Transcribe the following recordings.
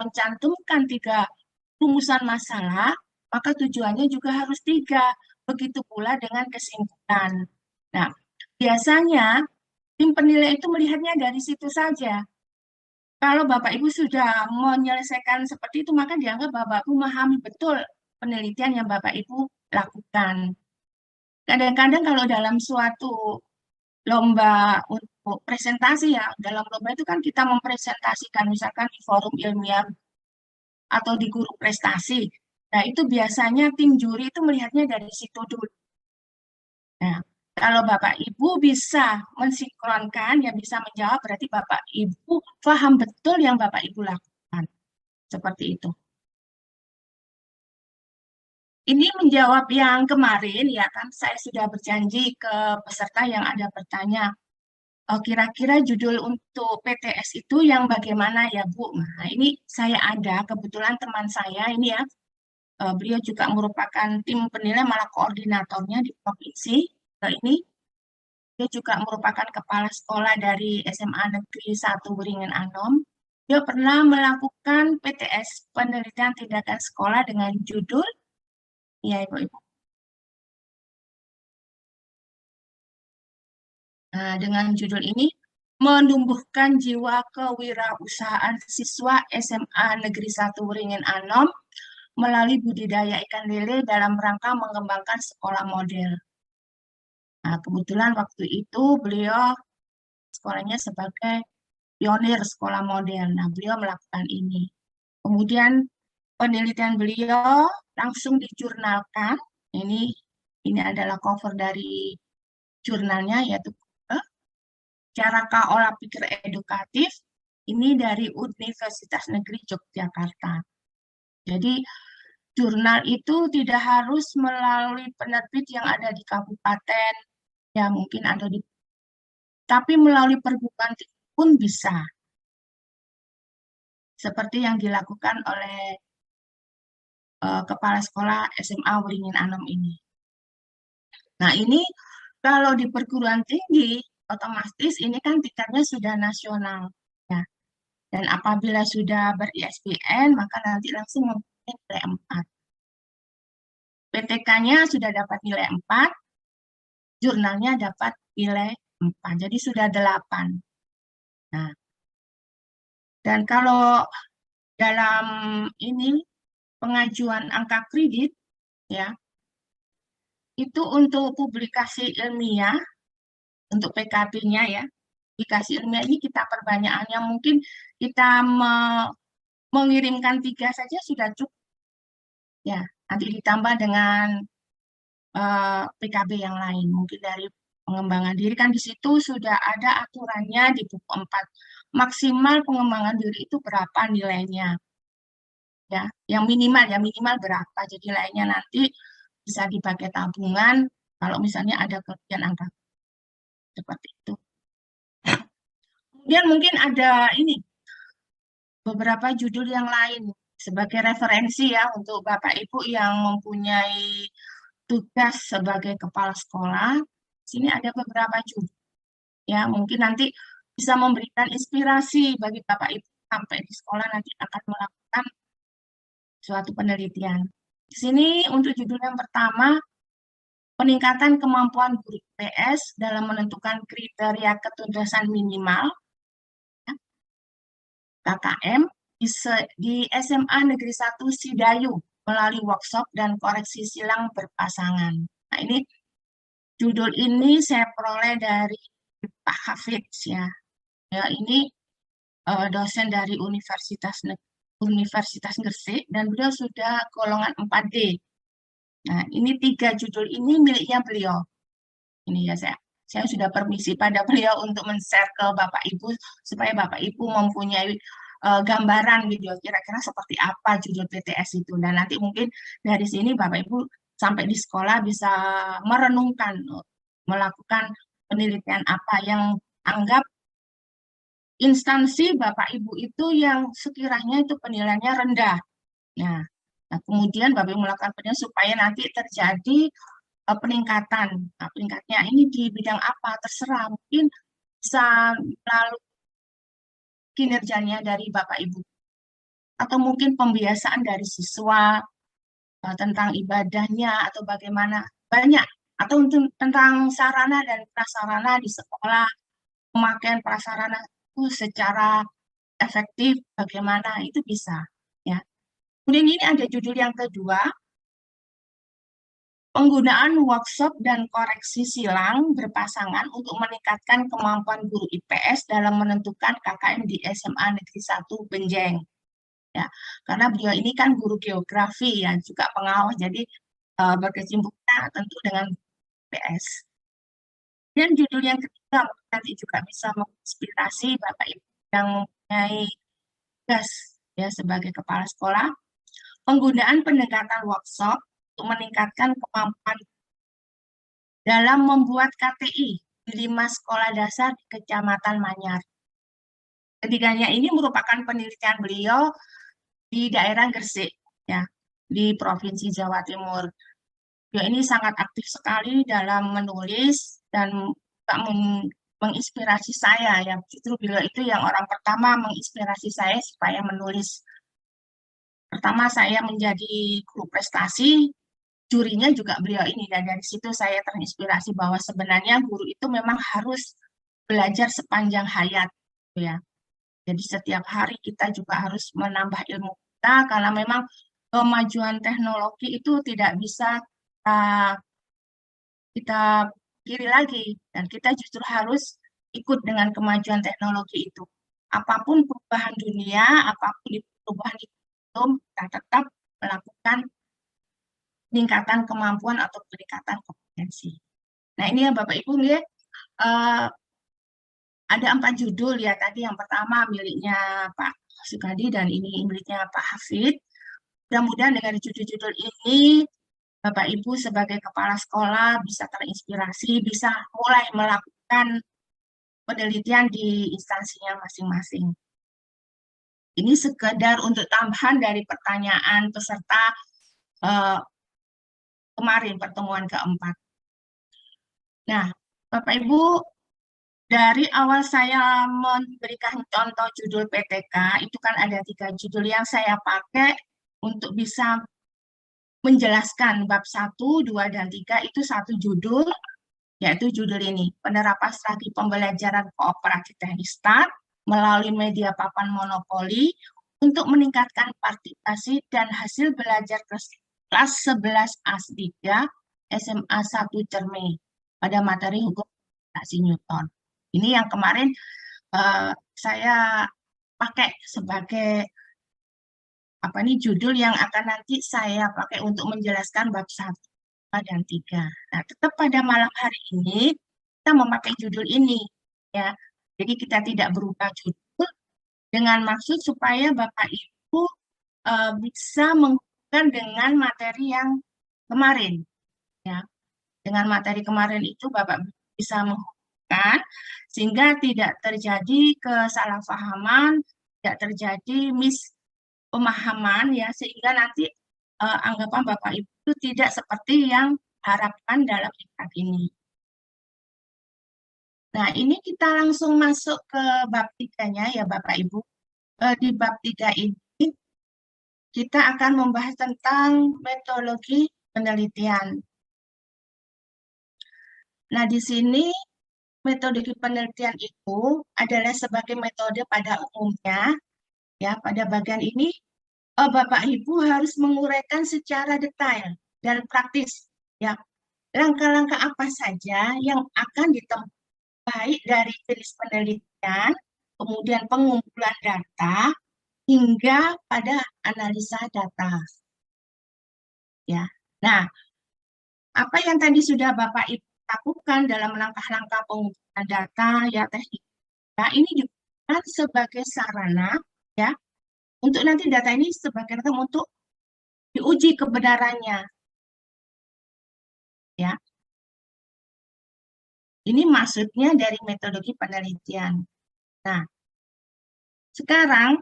mencantumkan 3 rumusan masalah, maka tujuannya juga harus 3. Begitu pula dengan kesimpulan. Nah, biasanya tim penilai itu melihatnya dari situ saja. Kalau Bapak Ibu sudah menyelesaikan seperti itu, maka dianggap Bapak Ibu memahami betul penelitian yang Bapak Ibu lakukan. Kadang-kadang kalau dalam suatu lomba untuk presentasi ya, dalam lomba itu kan kita mempresentasikan misalkan di forum ilmiah atau di guru prestasi. Nah, itu biasanya tim juri itu melihatnya dari situ dulu. Nah, kalau Bapak Ibu bisa mensinkronkan, ya bisa menjawab, berarti Bapak Ibu paham betul yang Bapak Ibu lakukan. Seperti itu. Ini menjawab yang kemarin, ya kan, saya sudah berjanji ke peserta yang ada bertanya, kira-kira judul untuk PTS itu yang bagaimana ya Bu? Nah, ini saya ada, kebetulan teman saya ini ya, beliau juga merupakan tim penilai, malah koordinatornya di provinsi ini. Dia juga merupakan kepala sekolah dari SMA Negeri 1 Wiringen Anom. Dia pernah melakukan PTS, penelitian tindakan sekolah dengan judul, ya Ibu-Ibu. Nah, dengan judul ini, menumbuhkan jiwa kewirausahaan siswa SMA Negeri 1 Wiringen Anom melalui budidaya ikan lele dalam rangka mengembangkan sekolah model. Nah, kebetulan waktu itu beliau sekolahnya sebagai pionir sekolah model. Nah, beliau melakukan ini. Kemudian penelitian beliau langsung dijurnalkan. Ini adalah cover dari jurnalnya, yaitu Cara Olah Pikir Edukatif. Ini dari Universitas Negeri Yogyakarta. Jadi jurnal itu tidak harus melalui penerbit yang ada di kabupaten, ya mungkin ada di, tapi melalui perguruan tinggi pun bisa. Seperti yang dilakukan oleh Kepala Sekolah SMA Wiringen Anom ini. Nah, ini kalau di perguruan tinggi, otomatis ini kan tingkatnya sudah nasional. Ya. Dan apabila sudah ber-ISBN, maka nanti langsung mempunyai nilai 4. PTK-nya sudah dapat nilai 4, jurnalnya dapat nilai 4. Jadi sudah 8. Nah, dan kalau dalam ini pengajuan angka kredit, ya, itu untuk publikasi ilmiah, untuk PKB-nya ya, publikasi ilmiah ini kita perbanyakannya, mungkin kita mengirimkan 3 saja sudah cukup. Ya, nanti ditambah dengan PKB yang lain, mungkin dari pengembangan diri kan di situ sudah ada aturannya di buku 4. Maksimal pengembangan diri itu berapa nilainya. Ya, yang minimal berapa. Jadi nilainya nanti bisa dipakai tabungan kalau misalnya ada kelebihan angka seperti itu. Kemudian mungkin ada ini beberapa judul yang lain sebagai referensi ya untuk Bapak Ibu yang mempunyai tugas sebagai kepala sekolah. Sini ada beberapa judul ya, mungkin nanti bisa memberikan inspirasi bagi Bapak Ibu sampai di sekolah nanti akan melakukan suatu penelitian. Di sini untuk judul yang pertama, peningkatan kemampuan guru IPS dalam menentukan kriteria ketuntasan minimal KKM di SMA Negeri 1 Sidayu melalui workshop dan koreksi silang berpasangan. Nah, ini judul ini saya peroleh dari Pak Hafidz ya. Ya, ini dosen dari Universitas Gresik dan beliau sudah golongan 4D. Nah, ini 3 judul ini miliknya beliau. Ini ya saya sudah permisi pada beliau untuk men-share ke Bapak Ibu supaya Bapak Ibu mempunyai gambaran gitu kira-kira seperti apa judul PTS itu. Dan nanti mungkin dari sini Bapak Ibu sampai di sekolah bisa merenungkan melakukan penelitian apa yang anggap instansi Bapak Ibu itu yang sekiranya itu penilaiannya rendah. Nah, kemudian Bapak Ibu melakukan penilaian supaya nanti terjadi peningkatan. Nah, peningkatnya ini di bidang apa? Terserah, mungkin bisa melalui kinerjanya dari Bapak Ibu. atau mungkin pembiasaan dari siswa tentang ibadahnya atau bagaimana. Banyak. Atau untuk tentang sarana dan prasarana di sekolah, pemakaian prasarana itu secara efektif bagaimana, itu bisa. Ya. Kemudian ini ada judul yang kedua, penggunaan workshop dan koreksi silang berpasangan untuk meningkatkan kemampuan guru IPS dalam menentukan KKM di SMA Negeri 1 Benjeng. Ya, karena beliau ini kan guru geografi ya, juga pengawas, jadi berkecimpungnya tentu dengan IPS. Dan judul yang ketiga nanti juga bisa menginspirasi Bapak Ibu yang mempunyai tugas ya sebagai kepala sekolah, penggunaan pendekatan workshop untuk meningkatkan kemampuan dalam membuat KTI di 5 sekolah dasar di Kecamatan Manyar. Ketiganya ini merupakan penelitian beliau di daerah Gresik, ya, di Provinsi Jawa Timur. Beliau ini sangat aktif sekali dalam menulis dan menginspirasi saya, ya. Justru beliau itu yang orang pertama menginspirasi saya supaya menulis. Pertama saya menjadi guru prestasi, jurinya juga beliau ini, dan dari situ saya terinspirasi bahwa sebenarnya guru itu memang harus belajar sepanjang hayat, ya. Jadi setiap hari kita juga harus menambah ilmu kita karena memang kemajuan teknologi itu tidak bisa kita kiri lagi, dan kita justru harus ikut dengan kemajuan teknologi itu. Apapun perubahan dunia, apapun perubahan itu, kita tetap melakukan peningkatan kemampuan atau peningkatan kompetensi. Nah, ini ya Bapak Ibu ya, ada 4 judul ya tadi. Yang pertama miliknya Pak Sukadi dan ini miliknya Pak Hafid. Mudah-mudahan dengan judul-judul ini Bapak Ibu sebagai kepala sekolah bisa terinspirasi, bisa mulai melakukan penelitian di instansinya masing-masing. Ini sekedar untuk tambahan dari pertanyaan peserta kemarin, pertemuan keempat. Nah, Bapak Ibu, dari awal saya memberikan contoh judul PTK, itu kan ada 3 judul yang saya pakai untuk bisa menjelaskan bab 1, 2, dan 3 itu satu judul, yaitu judul ini, penerapan strategi pembelajaran kooperatif teknik START melalui media papan monopoli untuk meningkatkan partisipasi dan hasil belajar kelas 11 A3 SMA 1 Cermai pada materi hukum gravitasi Newton. Ini yang kemarin saya pakai sebagai apa nih judul yang akan nanti saya pakai untuk menjelaskan bab 1 dan 3. Nah, tetap pada malam hari ini kita memakai judul ini ya. Jadi kita tidak berubah judul dengan maksud supaya Bapak Ibu bisa menghubungkan dengan materi yang kemarin ya. Dengan materi kemarin itu Bapak bisa menghubungkan sehingga tidak terjadi kesalahpahaman, tidak terjadi pemahaman ya, sehingga nanti anggapan Bapak Ibu itu tidak seperti yang harapkan dalam diktat ini. Nah, ini kita langsung masuk ke bab 3-nya ya Bapak Ibu. Di bab 3 ini kita akan membahas tentang metodologi penelitian. Nah, di sini metodologi penelitian itu adalah sebagai metode pada umumnya. Ya, pada bagian ini Bapak Ibu harus menguraikan secara detail dan praktis ya langkah-langkah apa saja yang akan ditempuh baik dari jenis penelitian, kemudian pengumpulan data hingga pada analisa data. Ya. Nah, apa yang tadi sudah Bapak Ibu lakukan dalam langkah-langkah pengumpulan data ya teknik. Nah, ini juga sebagai sarana ya untuk nanti data ini sebagai untuk diuji kebenarannya ya. Ini maksudnya dari metodologi penelitian. Nah, sekarang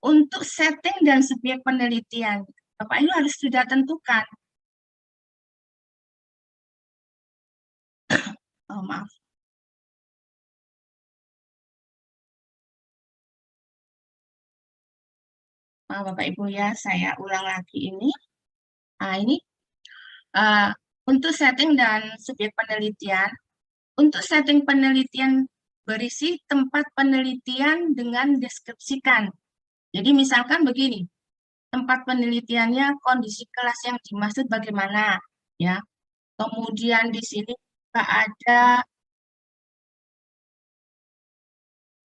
untuk setting dan subjek penelitian, Bapak Ibu harus sudah tentukan. Oh, maaf. Bapak Ibu ya, saya ulang lagi ini. Nah, ini uh, untuk setting dan subjek penelitian. Untuk setting penelitian berisi tempat penelitian dengan deskripsikan. Jadi misalkan begini, tempat penelitiannya kondisi kelas yang dimaksud bagaimana, ya. Kemudian di sini juga ada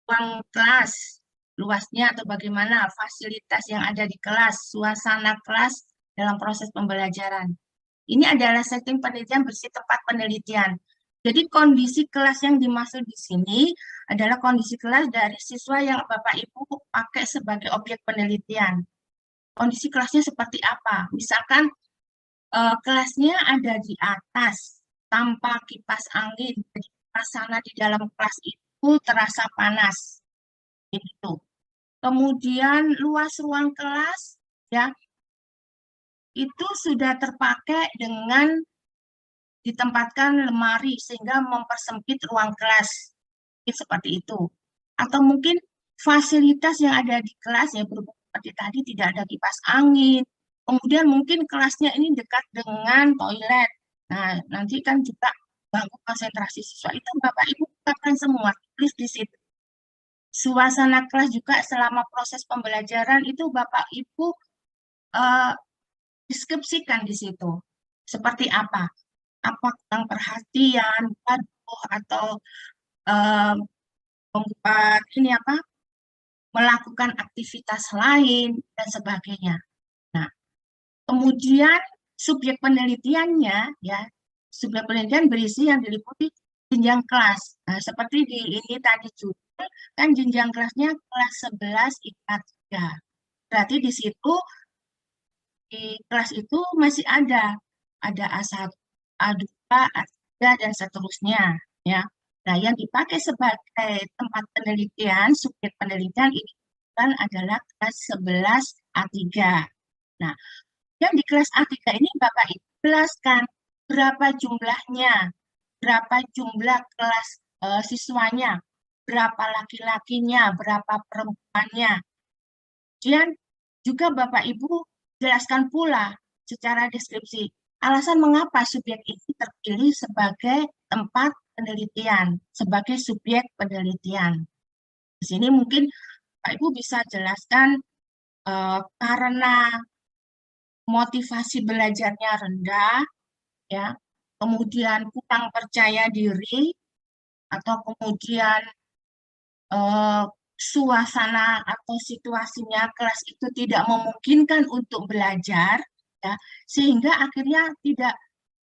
ruang kelas, luasnya atau bagaimana fasilitas yang ada di kelas, suasana kelas dalam proses pembelajaran. Ini adalah setting penelitian bersih tempat penelitian. Jadi kondisi kelas yang dimaksud di sini adalah kondisi kelas dari siswa yang Bapak Ibu pakai sebagai objek penelitian. Kondisi kelasnya seperti apa? Misalkan kelasnya ada di atas tanpa kipas angin. Jadi suasana di dalam kelas itu terasa panas. Itu. Kemudian luas ruang kelas ya itu sudah terpakai dengan ditempatkan lemari sehingga mempersempit ruang kelas. Seperti itu. Atau mungkin fasilitas yang ada di kelas ya berhubung seperti tadi tidak ada kipas angin. Kemudian mungkin kelasnya ini dekat dengan toilet. Nah, nanti kan juga bangku konsentrasi siswa itu Bapak Ibu tetapkan semua, tulis di situ. Suasana kelas juga selama proses pembelajaran itu Bapak Ibu eh, deskripsikan di situ. Seperti apa? Apa kurang perhatian, gaduh, atau eh, membuat ini apa? Melakukan aktivitas lain dan sebagainya. Nah, kemudian subjek penelitiannya ya, subjek penelitian berisi yang diliputi jenjang kelas. Nah, seperti di ini tadi juga kan jenjang kelasnya kelas 11 IPA 3. Berarti di situ di kelas itu masih ada A1, A2, A3 dan seterusnya ya. Nah, yang dipakai sebagai tempat penelitian, subjek penelitian ini kan adalah kelas 11 A3. Nah, yang di kelas A3 ini Bapak Ibu jelaskan berapa jumlahnya, berapa jumlah kelas siswanya, berapa laki-lakinya, berapa perempuannya. Kemudian juga Bapak Ibu jelaskan pula secara deskripsi alasan mengapa subjek ini terpilih sebagai tempat penelitian, sebagai subjek penelitian. Di sini mungkin Pak Ibu bisa jelaskan karena motivasi belajarnya rendah, ya, kemudian kurang percaya diri, atau kemudian eh, suasana atau situasinya kelas itu tidak memungkinkan untuk belajar, ya, sehingga akhirnya tidak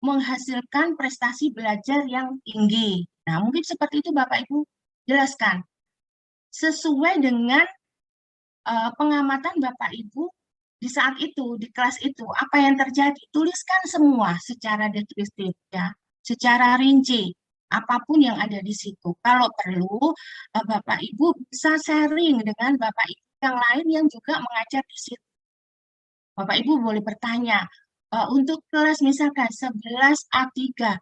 menghasilkan prestasi belajar yang tinggi. Nah, mungkin seperti itu Bapak Ibu jelaskan. Sesuai dengan pengamatan Bapak Ibu di saat itu, di kelas itu, apa yang terjadi? Tuliskan semua secara deskriptif, ya, secara rinci, apapun yang ada di situ. Kalau perlu, Bapak Ibu bisa sharing dengan Bapak Ibu yang lain yang juga mengajar di situ. Bapak Ibu boleh bertanya, untuk kelas misalkan 11 A3,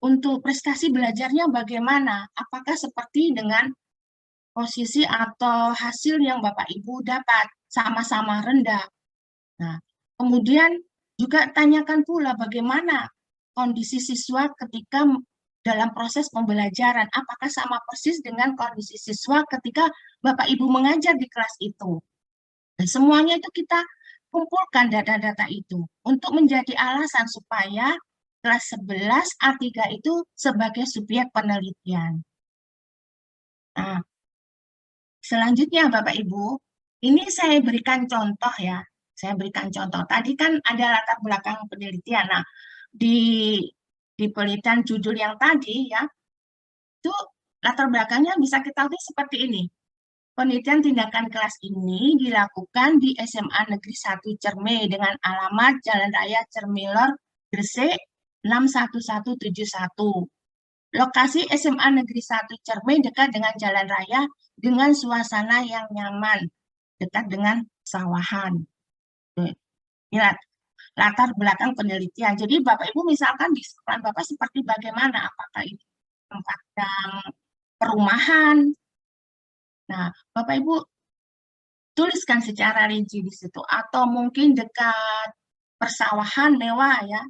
untuk prestasi belajarnya bagaimana? Apakah seperti dengan posisi atau hasil yang Bapak Ibu dapat sama-sama rendah? Nah, kemudian juga tanyakan pula bagaimana kondisi siswa ketika dalam proses pembelajaran. Apakah sama persis dengan kondisi siswa ketika Bapak Ibu mengajar di kelas itu? Dan semuanya itu kita kumpulkan data-data itu untuk menjadi alasan supaya kelas 11 A3 itu sebagai subjek penelitian. Nah, selanjutnya Bapak Ibu, ini saya berikan contoh ya. Saya berikan contoh. Tadi kan ada latar belakang penelitian. Nah, di penelitian judul yang tadi ya, itu latar belakangnya bisa kita lihat seperti ini. Penelitian tindakan kelas ini dilakukan di SMA Negeri 1 Cerme dengan alamat Jalan Raya Cermilor, Gresik 61171. Lokasi SMA Negeri 1 Cerme dekat dengan jalan raya dengan suasana yang nyaman, dekat dengan sawahan. Ini latar belakang penelitian. Jadi Bapak Ibu misalkan di sekolah Bapak seperti bagaimana? Apakah itu tempat yang perumahan? Nah, Bapak Ibu tuliskan secara rinci di situ. Atau mungkin dekat persawahan mewah ya,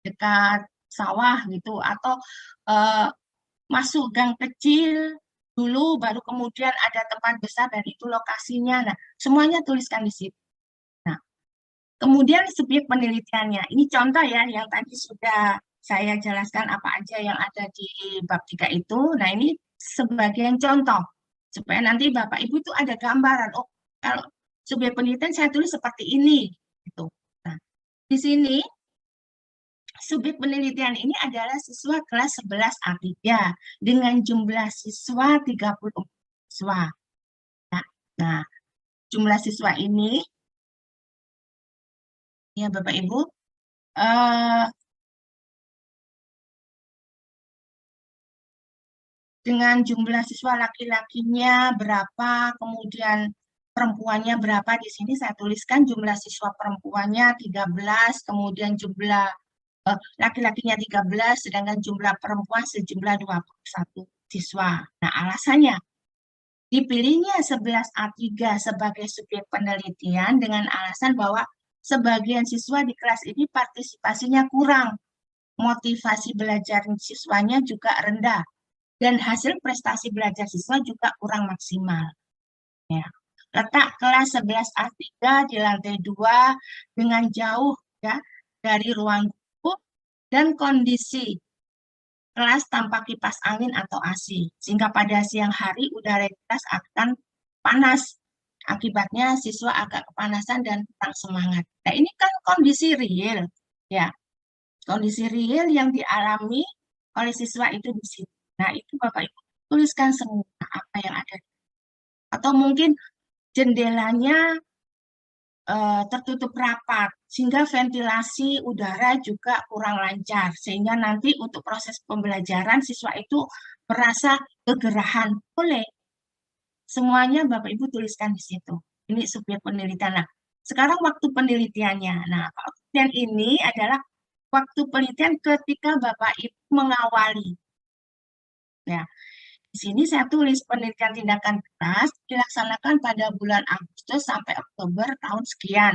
dekat sawah gitu. Atau eh, masuk gang kecil dulu, baru kemudian ada tempat besar dan itu lokasinya. Nah, semuanya tuliskan di situ. Nah, kemudian subjek penelitiannya. Ini contoh ya, yang tadi sudah saya jelaskan apa aja yang ada di bab 3 itu. Nah, ini sebagian contoh. Supaya nanti Bapak Ibu itu ada gambaran. Oh, kalau subjek penelitian saya tulis seperti ini. Gitu. Nah, di sini subjek penelitian ini adalah siswa kelas 11 A3 dengan jumlah siswa 30 siswa. Nah, nah, jumlah siswa ini, ya Bapak Ibu, eh, dengan jumlah siswa laki-lakinya berapa, kemudian perempuannya berapa. Di sini saya tuliskan jumlah siswa perempuannya 13, kemudian jumlah laki-lakinya 13, sedangkan jumlah perempuan sejumlah 21 siswa. Nah, alasannya dipilihnya 11A3 sebagai subjek penelitian dengan alasan bahwa sebagian siswa di kelas ini partisipasinya kurang, motivasi belajar siswanya juga rendah, dan hasil prestasi belajar siswa juga kurang maksimal. Ya. Letak kelas 11A3 di lantai 2 dengan jauh ya dari ruang guru dan kondisi kelas tanpa kipas angin atau AC, sehingga pada siang hari udara di kelas akan panas. Akibatnya siswa agak kepanasan dan kurang semangat. Nah, ini kan kondisi real, ya, kondisi real yang dialami oleh siswa itu di sini. Nah, itu Bapak Ibu tuliskan semua apa yang ada. Atau mungkin jendelanya tertutup rapat, sehingga ventilasi udara juga kurang lancar, sehingga nanti untuk proses pembelajaran siswa itu merasa kegerahan. Boleh, semuanya Bapak Ibu tuliskan di situ. Ini subjek penelitian. Nah, sekarang waktu penelitiannya. Nah, penelitian ini adalah waktu penelitian ketika Bapak Ibu mengawali. Ya, di sini saya tulis penelitian tindakan keras dilaksanakan pada bulan Agustus sampai Oktober tahun sekian.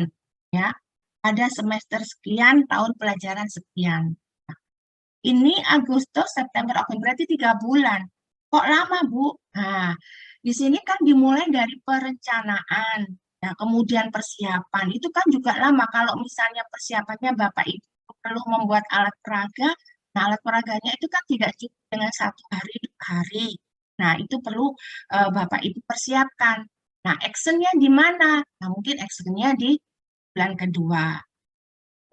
Ya, ada semester sekian, tahun pelajaran sekian. Ini Agustus, September, Oktober, berarti 3 bulan. Kok lama, Bu? Nah, di sini kan dimulai dari perencanaan, ya, kemudian persiapan. Itu kan juga lama. Kalau misalnya persiapannya Bapak Ibu perlu membuat alat peraga, nah alat peraganya itu kan tidak cukup dengan 1 hari, 2 hari. Nah, itu perlu Bapak Ibu persiapkan. Nah, actionnya di mana? Nah, mungkin actionnya di bulan kedua,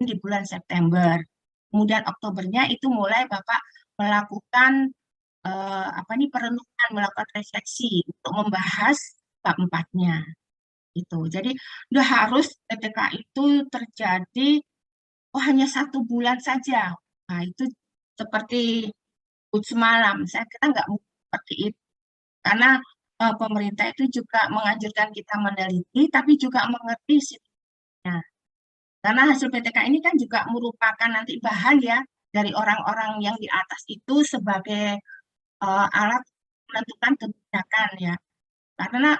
di bulan September. Kemudian Oktobernya itu mulai Bapak melakukan apa nih perenungan, melakukan refleksi untuk membahas bab 4-nya itu. Jadi udah harus PTK itu terjadi oh hanya 1 bulan saja. Nah, itu seperti semalam. Saya kira nggak mungkin seperti itu. Karena pemerintah itu juga menganjurkan kita meneliti, tapi juga mengerti situasinya. Karena hasil PTK ini kan juga merupakan nanti bahan ya dari orang-orang yang di atas itu sebagai alat menentukan kebijakan ya. Karena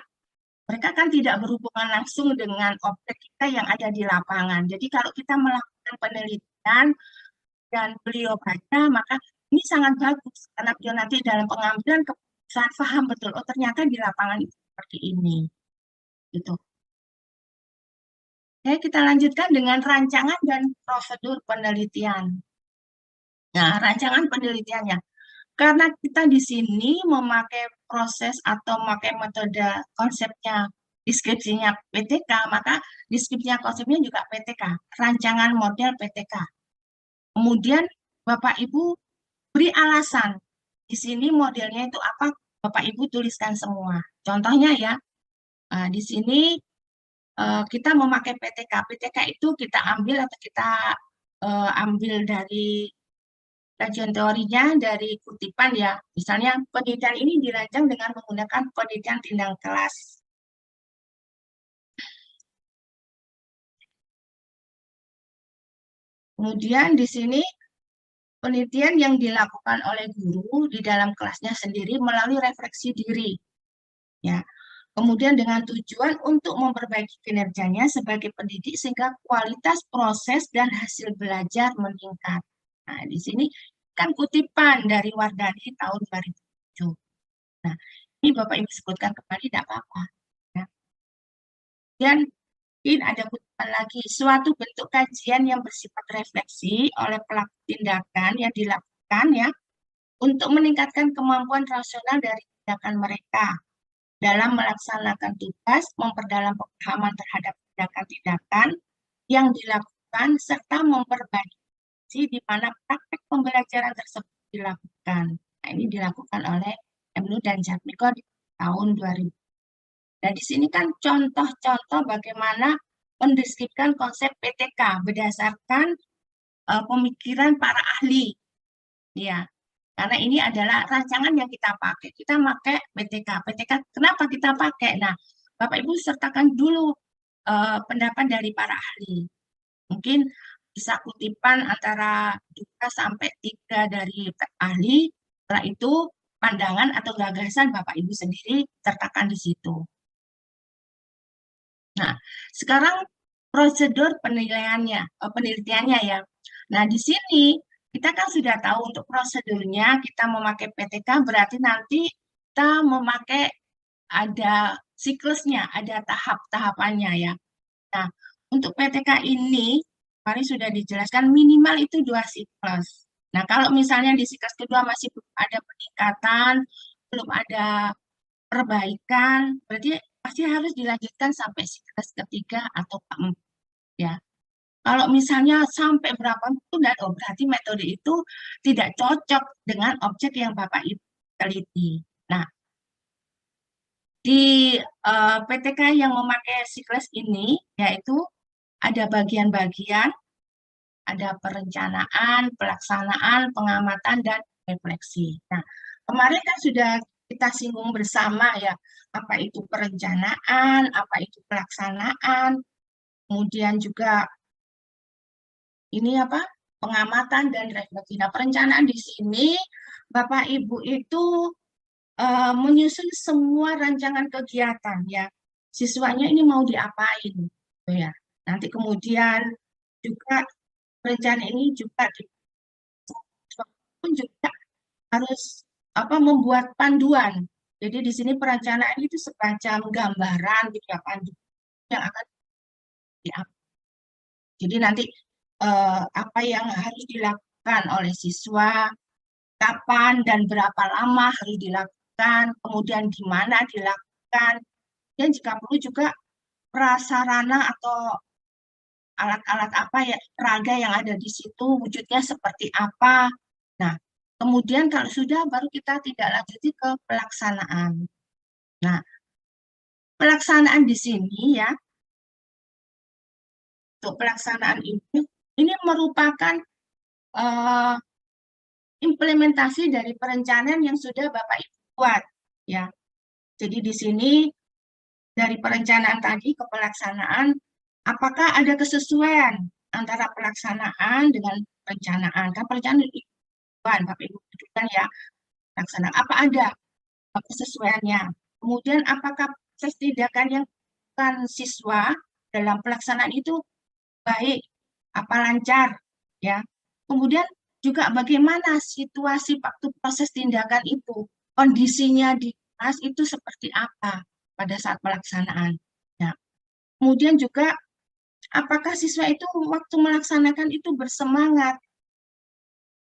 mereka kan tidak berhubungan langsung dengan objek kita yang ada di lapangan. Jadi kalau kita melakukan penelitian dan beliau baca, maka ini sangat bagus karena beliau nanti dalam pengambilan keputusan paham betul. Oh ternyata di lapangan itu seperti ini. Gitu. Oke, kita lanjutkan dengan rancangan dan prosedur penelitian. Nah, rancangan penelitiannya. Karena kita di sini memakai proses atau memakai metode konsepnya deskripsinya PTK, maka deskripsinya konsepnya juga PTK, rancangan model PTK. Kemudian Bapak Ibu beri alasan. Di sini modelnya itu apa? Bapak Ibu tuliskan semua. Contohnya ya, di sini kita memakai PTK. PTK itu kita ambil atau kita ambil dari kajian teorinya dari kutipan ya. Misalnya penelitian ini dirancang dengan menggunakan penelitian tindakan kelas. Kemudian di sini penelitian yang dilakukan oleh guru di dalam kelasnya sendiri melalui refleksi diri. Ya. Kemudian dengan tujuan untuk memperbaiki kinerjanya sebagai pendidik sehingga kualitas proses dan hasil belajar meningkat. Nah, di sini kan kutipan dari Wardani tahun 2007. Nah, ini Bapak Ibu sebutkan kembali tidak apa-apa. Ya. Dan mungkin ada kutipan lagi, suatu bentuk kajian yang bersifat refleksi oleh pelaku tindakan yang dilakukan ya untuk meningkatkan kemampuan rasional dari tindakan mereka dalam melaksanakan tugas, memperdalam pemahaman terhadap tindakan-tindakan yang dilakukan, serta memperbaiki di mana praktek pembelajaran tersebut dilakukan. Nah, ini dilakukan oleh Emnu dan Jatmiko di tahun 2000. Dan di sini kan contoh-contoh bagaimana mendeskripsikan konsep PTK berdasarkan pemikiran para ahli. Ya, karena ini adalah rancangan yang kita pakai. Kita pakai PTK. PTK kenapa kita pakai? Nah, Bapak Ibu sertakan dulu pendapat dari para ahli. Mungkin bisa kutipan antara 2 sampai 3 dari ahli. Setelah itu pandangan atau gagasan Bapak Ibu sendiri sertakan di situ. Nah, sekarang prosedur penilaiannya, penelitiannya ya. Nah, di sini kita kan sudah tahu untuk prosedurnya kita memakai PTK berarti nanti kita memakai ada siklusnya, ada tahap-tahapannya ya. Nah, untuk PTK ini kemarin sudah dijelaskan minimal itu 2 siklus. Nah, kalau misalnya di siklus kedua masih belum ada peningkatan, belum ada perbaikan, berarti pasti harus dilanjutkan sampai siklus ketiga atau keempat ya. Kalau misalnya sampai berapa itu, oh berarti metode itu tidak cocok dengan objek yang Bapak Ibu teliti. Nah, di PTK yang memakai siklus ini, yaitu ada bagian-bagian, ada perencanaan, pelaksanaan, pengamatan, dan refleksi. Nah, kemarin kan sudah kita singgung bersama ya, apa itu perencanaan, apa itu pelaksanaan, kemudian juga ini apa pengamatan dan refleksi. Nah, perencanaan di sini Bapak Ibu itu menyusun semua rancangan kegiatan ya. Siswanya ini mau diapain, gitu ya. Nanti kemudian juga rencana ini juga pun juga harus apa membuat panduan. Jadi di sini perencanaan itu semacam gambaran gitu ya, panduan yang akan diapain. Jadi nanti apa yang harus dilakukan oleh siswa, kapan dan berapa lama harus dilakukan, kemudian di mana dilakukan, dan jika perlu juga prasarana atau alat-alat apa ya, peraga yang ada di situ, wujudnya seperti apa. Nah, kemudian kalau sudah, baru kita tidak lanjuti ke pelaksanaan. Nah, pelaksanaan di sini ya, untuk pelaksanaan ini merupakan uh, implementasi dari perencanaan yang sudah Bapak Ibu buat ya. Jadi di sini dari perencanaan tadi ke pelaksanaan, apakah ada kesesuaian antara pelaksanaan dengan perencanaan? Kan perencanaan itu Bapak Ibu kan ya, pelaksanaan apa ada kesesuaiannya? Kemudian apakah proses tindakan yang dilakukan siswa dalam pelaksanaan itu baik, apa lancar ya? Kemudian juga bagaimana situasi waktu proses tindakan itu, kondisinya di kelas itu seperti apa pada saat pelaksanaan. Ya. Kemudian juga apakah siswa itu waktu melaksanakan itu bersemangat.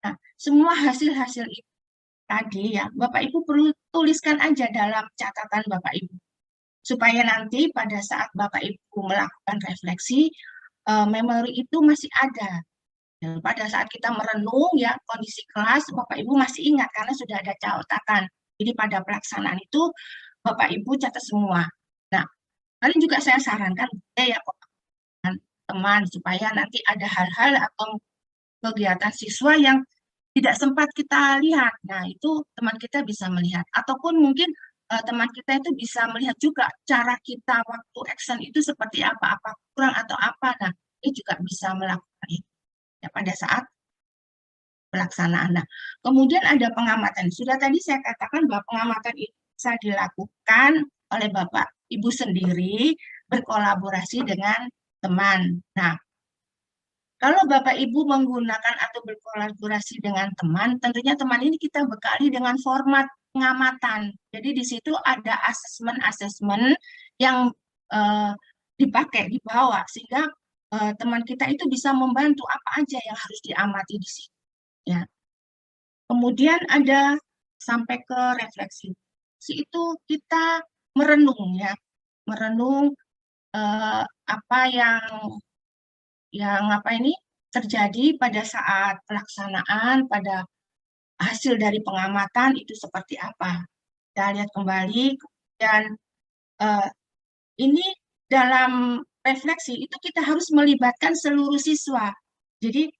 Nah, semua hasil-hasil itu tadi ya, Bapak Ibu perlu tuliskan aja dalam catatan Bapak Ibu. Supaya nanti pada saat Bapak Ibu melakukan refleksi, memori itu masih ada. Pada saat kita merenung ya kondisi kelas, Bapak Ibu masih ingat karena sudah ada catatan. Jadi pada pelaksanaan itu Bapak Ibu catat semua. Nah, paling juga saya sarankan ya teman supaya nanti ada hal-hal atau kegiatan siswa yang tidak sempat kita lihat. Nah, itu teman kita bisa melihat. Ataupun mungkin teman kita itu bisa melihat juga cara kita waktu action itu seperti apa kurang atau apa. Nah, ini juga bisa melakukan itu ya, pada saat pelaksanaan. Nah, kemudian ada pengamatan. Sudah tadi saya katakan bahwa pengamatan itu bisa dilakukan oleh Bapak Ibu sendiri berkolaborasi dengan teman. Nah, kalau Bapak Ibu menggunakan atau berkolaborasi dengan teman, tentunya teman ini kita bekali dengan format pengamatan. Jadi di situ ada asesmen-asesmen yang eh, dipakai, dibawa, sehingga teman kita itu bisa membantu apa aja yang harus diamati di situ. Ya. Kemudian ada sampai ke refleksi. Itu kita merenung ya, merenung apa yang apa ini terjadi pada saat pelaksanaan, pada hasil dari pengamatan itu seperti apa. Kita lihat kembali, dan eh, ini dalam refleksi itu kita harus melibatkan seluruh siswa. Jadi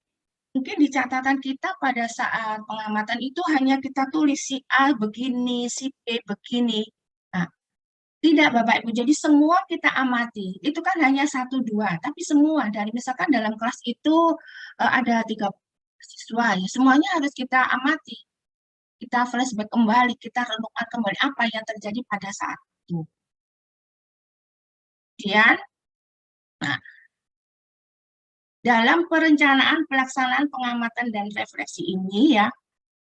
mungkin di catatan kita pada saat pengamatan itu hanya kita tulis si A begini, si B begini. Nah, tidak, Bapak Ibu. Jadi semua kita amati. Itu kan hanya satu dua, tapi semua dari misalkan dalam kelas itu ada 30 siswa, ya semuanya harus kita amati. Kita flashback kembali, kita renungkan kembali apa yang terjadi pada saat itu. Kemudian, nah, dalam perencanaan pelaksanaan pengamatan dan refleksi ini ya,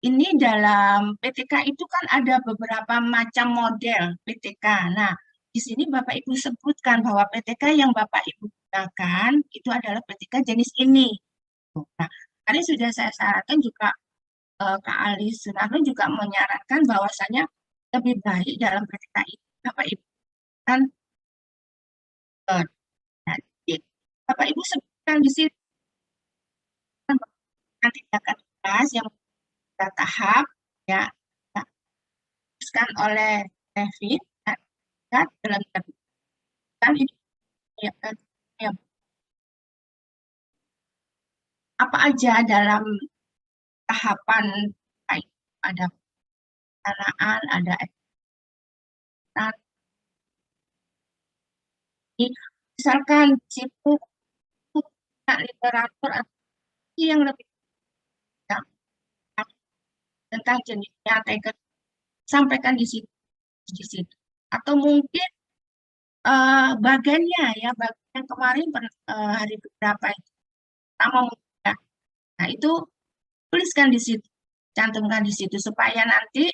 ini dalam PTK itu kan ada beberapa macam model PTK. Nah, di sini Bapak Ibu sebutkan bahwa PTK yang Bapak Ibu gunakan itu adalah PTK jenis ini. Nah, tadi sudah saya sarankan juga, Kak Ali Sunarno juga menyarankan bahwasanya lebih baik dalam PTK itu Bapak Ibu kan nanti Bapak Ibu sebutkan di sini nanti akan dibahas yang tahap ya, diteruskan oleh David dalam kan ini ya, ya, apa aja dalam tahapan ada perencanaan, ada ekspektasi, misalkan di situ literatur atau yang lebih banyak tentang jenisnya tagger sampaikan di situ atau mungkin bagannya ya bagian kemarin hari berapa itu sama ya. Nah itu tuliskan di situ, cantumkan di situ supaya nanti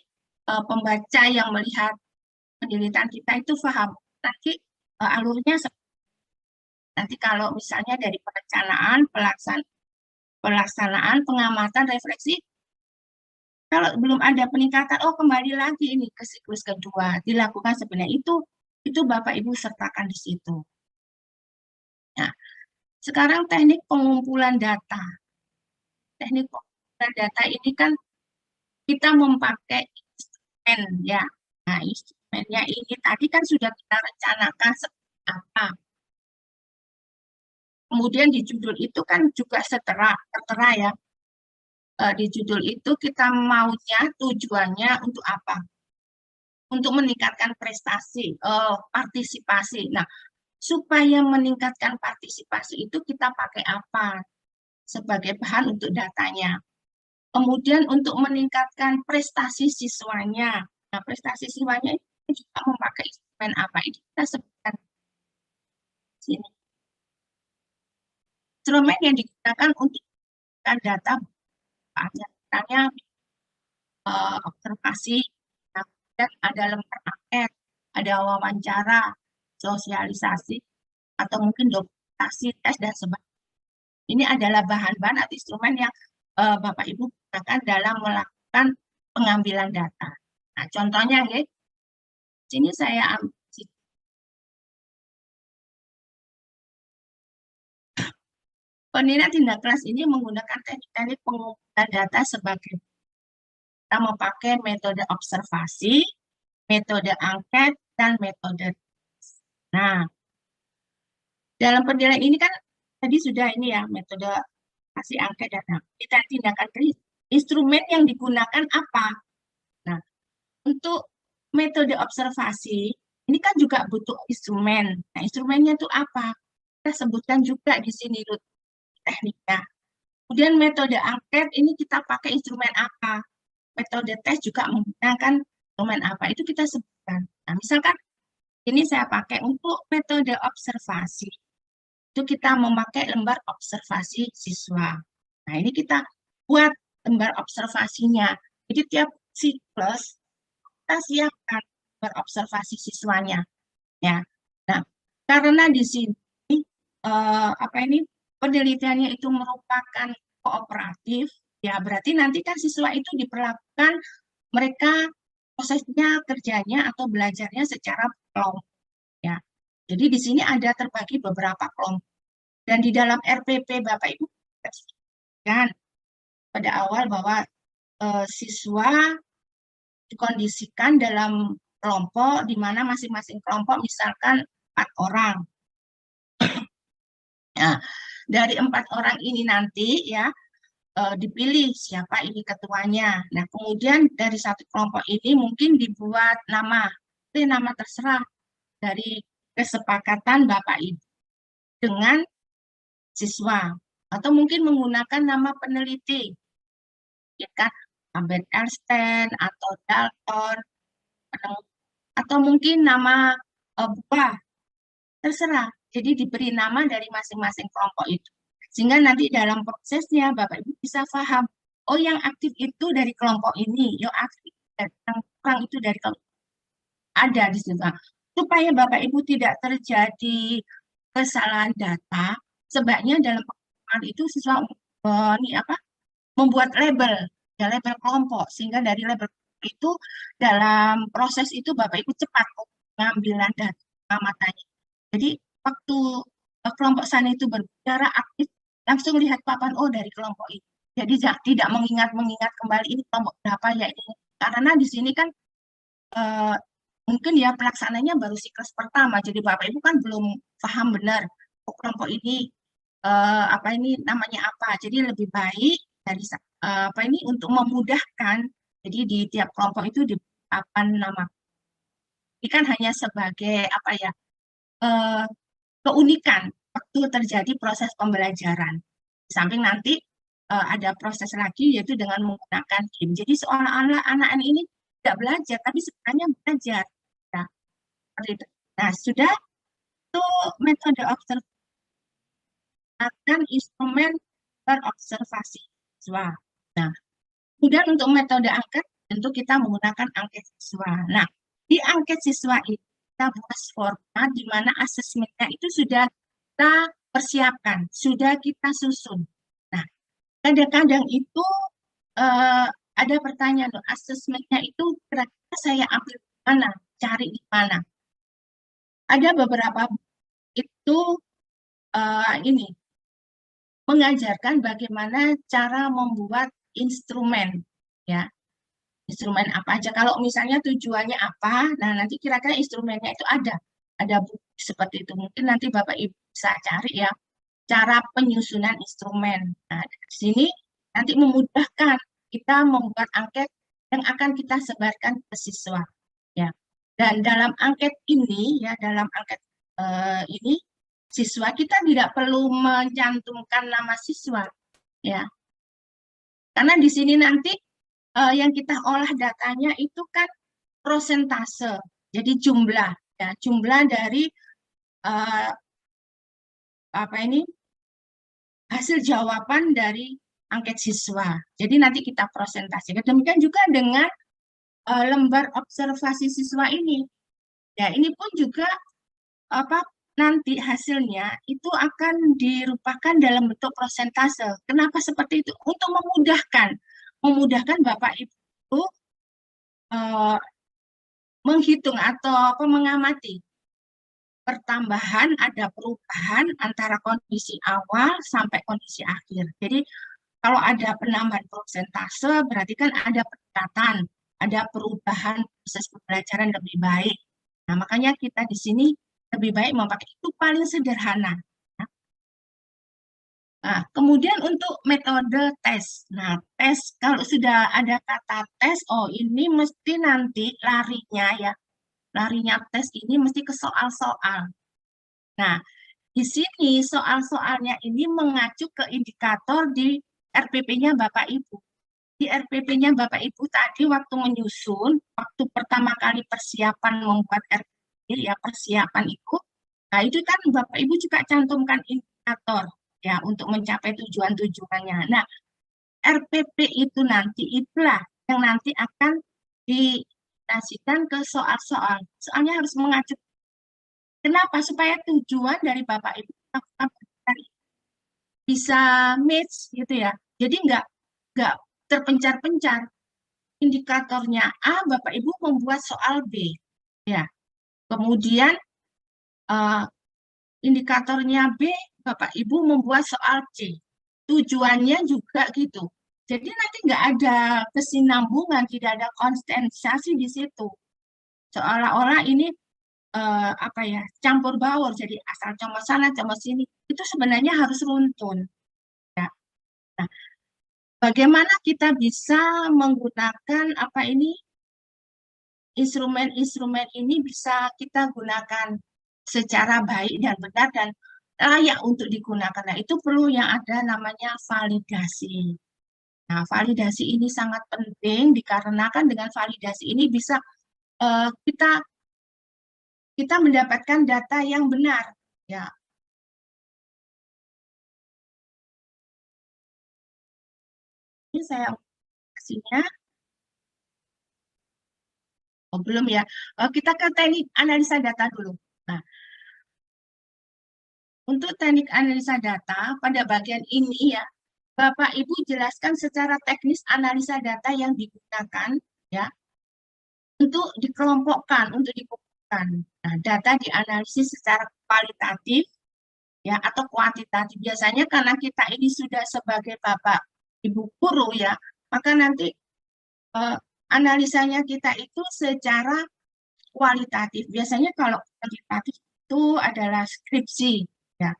pembaca yang melihat penelitian kita itu paham nanti alurnya. Nanti kalau misalnya dari perencanaan, pelaksanaan, pengamatan, refleksi, kalau belum ada peningkatan, oh kembali lagi ini ke siklus kedua, dilakukan sebenarnya itu Bapak Ibu sertakan di situ. Nah, sekarang teknik pengumpulan data. Teknik pengumpulan data ini kan kita memakai instrumen ya. Nah, instrumennya ini tadi kan sudah kita rencanakan seperti apa. Kemudian di judul itu kan juga tertera ya. Di judul itu kita maunya tujuannya untuk apa? Untuk meningkatkan prestasi, partisipasi. Nah, supaya meningkatkan partisipasi itu kita pakai apa sebagai bahan untuk datanya. Kemudian untuk meningkatkan prestasi siswanya. Nah, prestasi siswanya itu juga memakai instrumen apa? Itu kita sebutkan di sini. Instrumen yang digunakan untuk data misalnya observasi, dan ada lembar paket, ada wawancara, sosialisasi, atau mungkin dokumentasi, tes, dan sebagainya. Ini adalah bahan-bahan atau instrumen yang Bapak Ibu gunakan dalam melakukan pengambilan data. Nah, contohnya, ya, sini saya ambil penilaian tindak kelas ini menggunakan teknik-teknik pengumpulan data sebagai kita memakai metode observasi, metode angket, dan metode. Nah, dalam penilaian ini kan tadi sudah ini ya, metode kasih angket data. Kita tindakan kritis. Instrumen yang digunakan apa? Nah, untuk metode observasi, ini kan juga butuh instrumen. Nah, instrumennya itu apa? Kita sebutkan juga di sini tekniknya. Kemudian metode angket, ini kita pakai instrumen apa? Metode tes juga menggunakan instrumen apa? Itu kita sebutkan. Nah, misalkan Ini saya pakai untuk metode observasi. Itu kita memakai lembar observasi siswa. Nah, ini kita buat lembar observasinya. Jadi tiap siklus kita siapkan lembar observasi siswanya. Ya. Nah, karena di sini apa ini penelitiannya itu merupakan kooperatif, ya berarti nanti kan siswa itu diperlakukan mereka prosesnya kerjanya atau belajarnya secara kelompok, ya. Jadi di sini ada terbagi beberapa kelompok dan di dalam RPP Bapak Ibu kan pada awal bahwa siswa dikondisikan dalam kelompok di mana masing-masing kelompok misalkan 4 orang. Nah, dari 4 orang ini nanti ya dipilih siapa ini ketuanya. Nah, kemudian dari satu kelompok ini mungkin dibuat nama, itu nama terserah dari kesepakatan Bapak Ibu dengan siswa, atau mungkin menggunakan nama peneliti, ya kan, Albert Einstein atau Dalton, atau mungkin nama buah, terserah. Jadi diberi nama dari masing-masing kelompok itu. Sehingga nanti dalam prosesnya Bapak Ibu bisa paham, oh yang aktif itu dari kelompok ini, yang aktif yang kurang itu dari kelompok ada di situ. Supaya Bapak Ibu tidak terjadi kesalahan data, sebaiknya dalam pengembangan itu siswa ini apa membuat label, ya label kelompok, sehingga dari label itu dalam proses itu Bapak Ibu cepat pengambilan data pengamatanya. Jadi waktu kelompok sana itu berbicara aktif, langsung lihat papan oh dari kelompok ini. Jadi tidak mengingat kembali ini kelompok berapa ya ini. Karena di sini kan eh, mungkin ya pelaksananya baru siklus pertama, jadi Bapak Ibu kan belum paham benar oh, kelompok ini apa ini namanya apa. Jadi lebih baik dari apa ini untuk memudahkan. Jadi di tiap kelompok itu di apa nama. Ini kan hanya sebagai apa ya eh, keunikan waktu terjadi proses pembelajaran. Di samping nanti ada proses lagi yaitu dengan menggunakan game. Jadi seolah-olah anak-anak ini tidak belajar, tapi sebenarnya belajar. Nah, seperti itu. Nah, sudah itu metode observasi dan instrumen berobservasi siswa. Nah, kemudian untuk metode angket, tentu kita menggunakan angket siswa. Nah, di angket siswa itu kita buat format di mana asesmennya itu sudah kita persiapkan, sudah kita susun. Nah, kadang-kadang itu ada pertanyaan, asesmennya itu kira-kira saya ambil di mana, cari di mana. Ada beberapa itu ini mengajarkan bagaimana cara membuat instrumen, ya. Instrumen apa aja. Kalau misalnya tujuannya apa, nah nanti kira-kira instrumennya itu ada buku seperti itu. Mungkin nanti Bapak Ibu bisa cari ya cara penyusunan instrumen. Nah, di sini nanti memudahkan kita membuat angket yang akan kita sebarkan ke siswa, ya. Dan dalam angket ini, ya dalam angket ini siswa kita tidak perlu mencantumkan nama siswa, ya. Karena di sini nanti yang kita olah datanya itu kan prosentase, jadi jumlah, ya jumlah dari uh, apa ini hasil jawaban dari angket siswa. Jadi nanti kita prosentasikan. Demikian juga dengan lembar observasi siswa ini. Ya ini pun juga apa nanti hasilnya itu akan dirupakan dalam bentuk prosentase. Kenapa seperti itu? Untuk memudahkan Bapak Ibu uh, menghitung atau apa mengamati pertambahan, ada perubahan antara kondisi awal sampai kondisi akhir. Jadi kalau ada penambahan persentase berarti kan ada peningkatan, ada perubahan proses pembelajaran lebih baik. Nah, makanya kita di sini lebih baik memakai itu paling sederhana. Nah, kemudian untuk metode tes. Nah, tes kalau sudah ada kata tes, oh ini mesti nanti larinya ya. Larinya tes ini mesti ke soal-soal. Nah, di sini soal-soalnya ini mengacu ke indikator di RPP-nya Bapak Ibu. Di RPP-nya Bapak Ibu tadi waktu menyusun, waktu pertama kali persiapan membuat RPP, ya persiapan itu. Nah, itu kan Bapak Ibu juga cantumkan indikator ya untuk mencapai tujuan-tujuannya. Nah, RPP itu nanti itulah yang nanti akan diaplikasikan ke soal-soal. Soalnya harus mengacu. Kenapa? Supaya tujuan dari Bapak Ibu melakukan pencarian bisa match gitu ya. Jadi nggak terpencar-pencar. Indikatornya A, Bapak Ibu membuat soal B. Ya. Kemudian eh, indikatornya B, Bapak Ibu membuat soal C. Tujuannya juga gitu. Jadi nanti nggak ada kesinambungan, tidak ada konsistensi di situ. Seolah-olah ini apa ya, campur baur, jadi asal cuma sana, cuma sini. Itu sebenarnya harus runtun. Ya. Nah, bagaimana kita bisa menggunakan apa ini instrumen-instrumen ini bisa kita gunakan secara baik dan benar dan layak untuk digunakan. Nah, itu perlu yang ada namanya validasi. Nah, validasi ini sangat penting dikarenakan dengan validasi ini bisa kita mendapatkan data yang benar. Ya, ini saya kasihnya. Oh, belum ya. Kita ke teknik analisa data dulu. Nah, untuk teknik analisa data pada bagian ini ya, Bapak Ibu jelaskan secara teknis analisa data yang digunakan ya untuk dikelompokkan, untuk dikumpulkan. Nah, data dianalisis secara kualitatif ya atau kuantitatif. Biasanya karena kita ini sudah sebagai Bapak Ibu guru ya, maka nanti eh, analisanya kita itu secara kualitatif. Biasanya kalau kuantitatif itu adalah skripsi ya.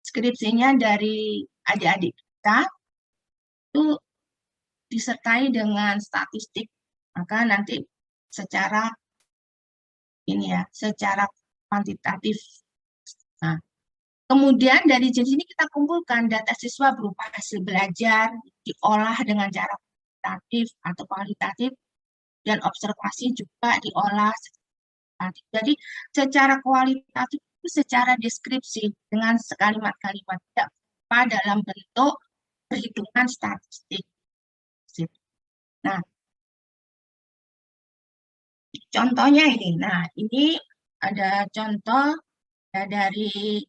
Skripsinya dari adik-adik kita itu disertai dengan statistik, maka nanti secara ini ya, secara kuantitatif. Nah, kemudian dari jenis ini kita kumpulkan data siswa berupa hasil belajar, diolah dengan cara kuantitatif atau kualitatif, dan observasi juga diolah kualitatif. Jadi secara kualitatif itu secara deskripsi dengan sekalimat-kalimat, tidak dalam bentuk perhitungan statistik. Nah, contohnya ini. Nah, ini ada contoh ya, dari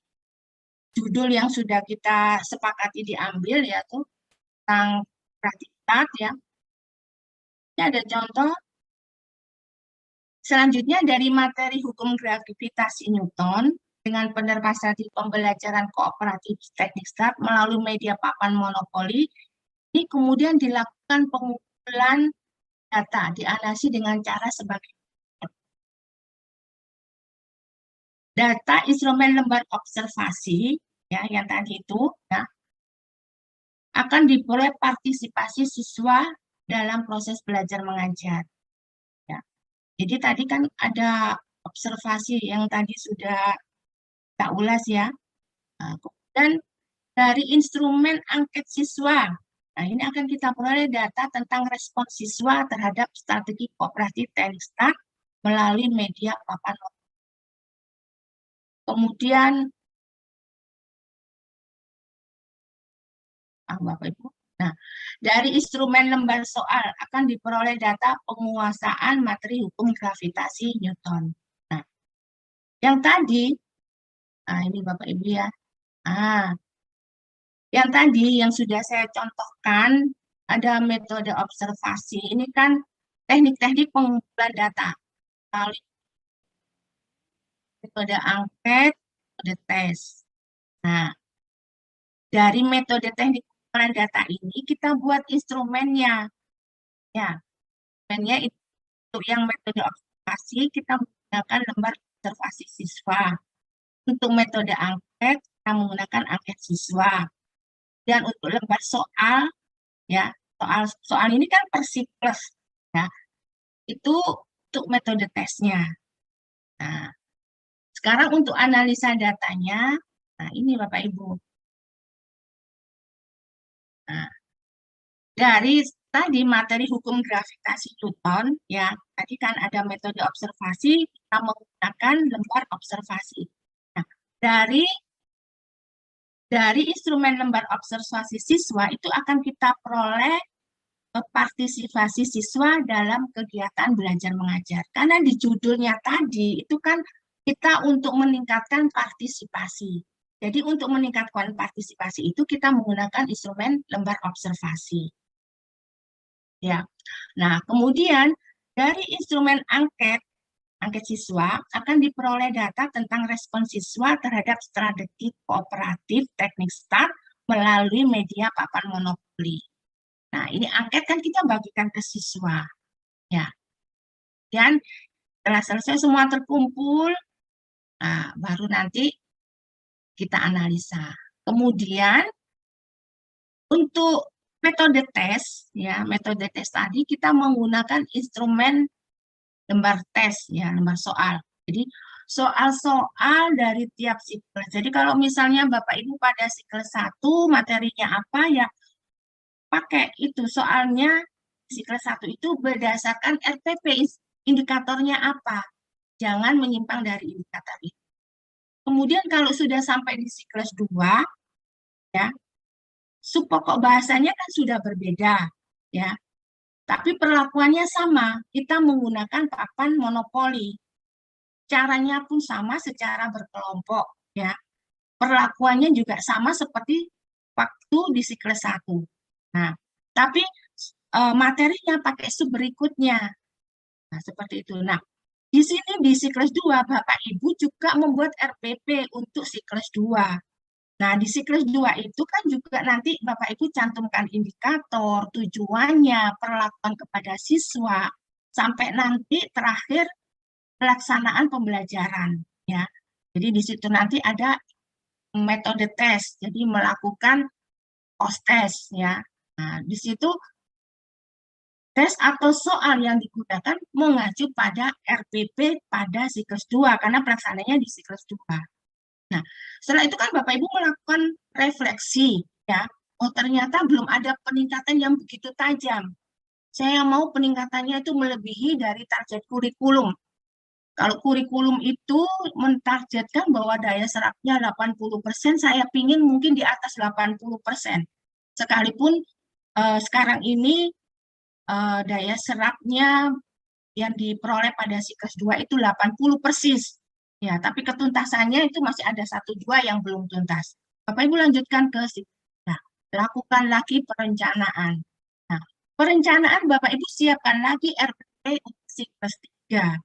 judul yang sudah kita sepakati diambil yaitu tentang praktikat ya. Ini ada contoh selanjutnya dari materi hukum gravitasi Newton dengan penerbitan pembelajaran kooperatif teknik start melalui media papan monopoli. Ini kemudian dilakukan pengumpulan data, dianalisis dengan cara sebagai data instrumen lembar observasi ya yang tadi itu ya akan diperoleh partisipasi siswa dalam proses belajar mengajar ya. Jadi tadi kan ada observasi yang tadi sudah kita ulas ya. Nah, kemudian dari instrumen angket siswa. Nah, ini akan kita peroleh data tentang respons siswa terhadap strategi kooperatif teknik start melalui media papan. Kemudian Bapak Ibu. Nah, dari instrumen lembar soal akan diperoleh data penguasaan materi hukum gravitasi Newton. Nah, yang tadi, nah ini Bapak Ibu ya. Ah, yang tadi yang sudah saya contohkan ada metode observasi. Ini kan teknik-teknik pengumpulan data. Metode angket, metode tes. Nah, dari metode teknik pengumpulan data ini kita buat instrumennya. Ya, instrumennya untuk yang metode observasi kita menggunakan lembar observasi siswa. Untuk metode angket kita menggunakan angket siswa. Dan untuk lembar soal ya, soal ini kan per siklus ya. Itu untuk metode tesnya. Nah, sekarang untuk analisa datanya, nah ini Bapak Ibu. Nah, dari tadi materi hukum gravitasi Newton, ya, tadi kan ada metode observasi, kita menggunakan lembar observasi. Nah, dari instrumen lembar observasi siswa itu akan kita peroleh partisipasi siswa dalam kegiatan belajar mengajar. Karena di judulnya tadi itu kan kita untuk meningkatkan partisipasi. Jadi untuk meningkatkan partisipasi itu kita menggunakan instrumen lembar observasi. Ya. Nah, kemudian dari instrumen angket siswa akan diperoleh data tentang respon siswa terhadap strategi kooperatif teknik START melalui media papan monopoli. Nah, ini angket kan kita bagikan ke siswa. Ya. Dan setelah selesai semua terkumpul, nah, baru nanti kita analisa. Kemudian untuk metode tes, ya, metode tes tadi kita menggunakan instrumen lembar tes, ya, lembar soal. Jadi soal-soal dari tiap siklus. Jadi kalau misalnya Bapak Ibu pada siklus 1 materinya apa, ya pakai itu soalnya siklus 1 itu berdasarkan RPP, indikatornya apa. Jangan menyimpang dari indikator itu. Kemudian kalau sudah sampai di siklus 2, ya, pokok bahasanya kan sudah berbeda, ya. Tapi perlakuannya sama, kita menggunakan papan monopoli. Caranya pun sama secara berkelompok, ya. Perlakuannya juga sama seperti waktu di siklus 1. Nah, tapi materinya pakai sub berikutnya. Nah, seperti itu. Nah, di sini di siklus 2, Bapak Ibu juga membuat RPP untuk siklus 2. Nah, di siklus 2 itu kan juga nanti Bapak Ibu cantumkan indikator, tujuannya, perlakuan kepada siswa, sampai nanti terakhir pelaksanaan pembelajaran, ya. Jadi di situ nanti ada metode tes, jadi melakukan post test, ya. Nah, di situ tes atau soal yang digunakan mengacu pada RPP pada siklus 2, karena pelaksanaannya di siklus 2. Nah, setelah itu kan Bapak Ibu melakukan refleksi, ya. Oh, ternyata belum ada peningkatan yang begitu tajam. Saya mau peningkatannya itu melebihi dari target kurikulum. Kalau kurikulum itu mentargetkan bahwa daya serapnya 80%, saya pingin mungkin di atas 80%. Sekalipun sekarang ini daya serapnya yang diperoleh pada siklus 2 itu 80 persis. Ya, tapi ketuntasannya itu masih ada 1-2 yang belum tuntas. Bapak Ibu lanjutkan ke siklus. Nah, lakukan lagi perencanaan. Nah, perencanaan Bapak Ibu siapkan lagi RPP untuk siklus 3.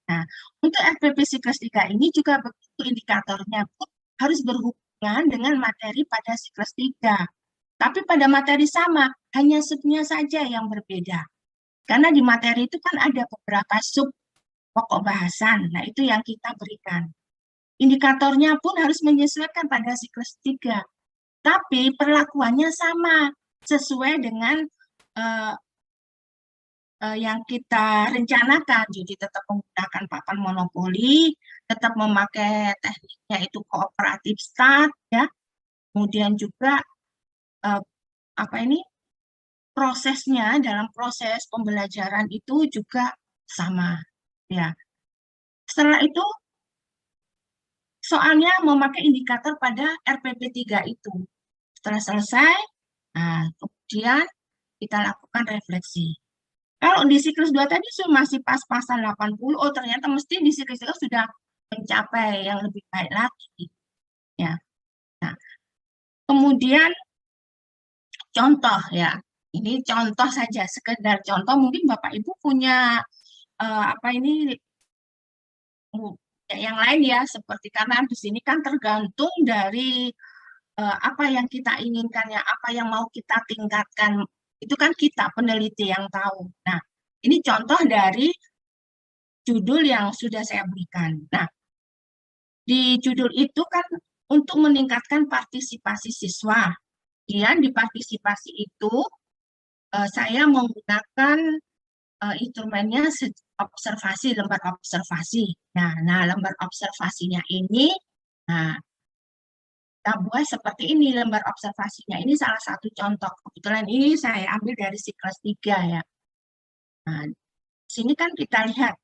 Nah, untuk RPP siklus 3 ini juga begitu indikatornya harus berhubungan dengan materi pada siklus 3. Tapi pada materi sama, hanya subnya saja yang berbeda. Karena di materi itu kan ada beberapa sub pokok bahasan. Nah, itu yang kita berikan. Indikatornya pun harus menyesuaikan pada siklus 3. Tapi perlakuannya sama, sesuai dengan yang kita rencanakan. Jadi tetap menggunakan papan monopoli, tetap memakai tekniknya itu kooperatif START, ya. Kemudian juga prosesnya dalam proses pembelajaran itu juga sama, ya. Setelah itu soalnya memakai indikator pada RPP 3 itu. Setelah selesai, nah, kemudian kita lakukan refleksi. Kalau di siklus 2 tadi masih pas-pasan 80, oh ternyata mesti di siklus 3 sudah mencapai yang lebih baik lagi. Ya. Nah, kemudian contoh, ya. Ini contoh saja, sekedar contoh. Mungkin Bapak Ibu punya yang lain, ya, seperti karena di sini kan tergantung dari apa yang kita inginkan, ya, apa yang mau kita tingkatkan. Itu kan kita peneliti yang tahu. Nah, ini contoh dari judul yang sudah saya berikan. Nah, di judul itu kan untuk meningkatkan partisipasi siswa. Kemudian di partisipasi itu saya menggunakan instrumennya observasi, lembar observasi. Nah, lembar observasinya ini, nah, kita buat seperti ini lembar observasinya. Ini salah satu contoh. Kebetulan ini saya ambil dari siklus 3 ya. Nah, di sini kan kita lihat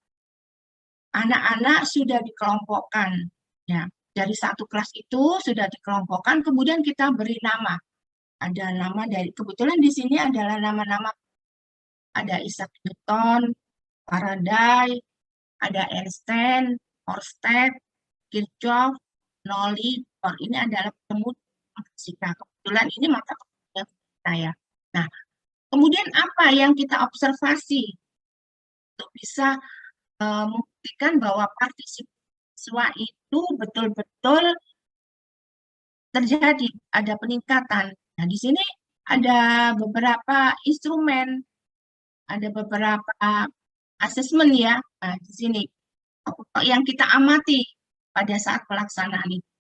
anak-anak sudah dikelompokkan ya. Dari satu kelas itu sudah dikelompokkan, kemudian kita beri nama. Ada nama dari, kebetulan di sini adalah nama-nama, ada Isaac Newton, Faraday, ada Einstein, Oersted, Kirchhoff, Nolly. Ini adalah penemu fisika. Kebetulan ini mata kuliah saya. Nah, kemudian apa yang kita observasi untuk bisa membuktikan bahwa partisipasi siswa itu betul-betul terjadi, ada peningkatan. Nah, di sini ada beberapa instrumen, ada beberapa asesmen ya. Nah, di sini yang kita amati pada saat pelaksanaan itu.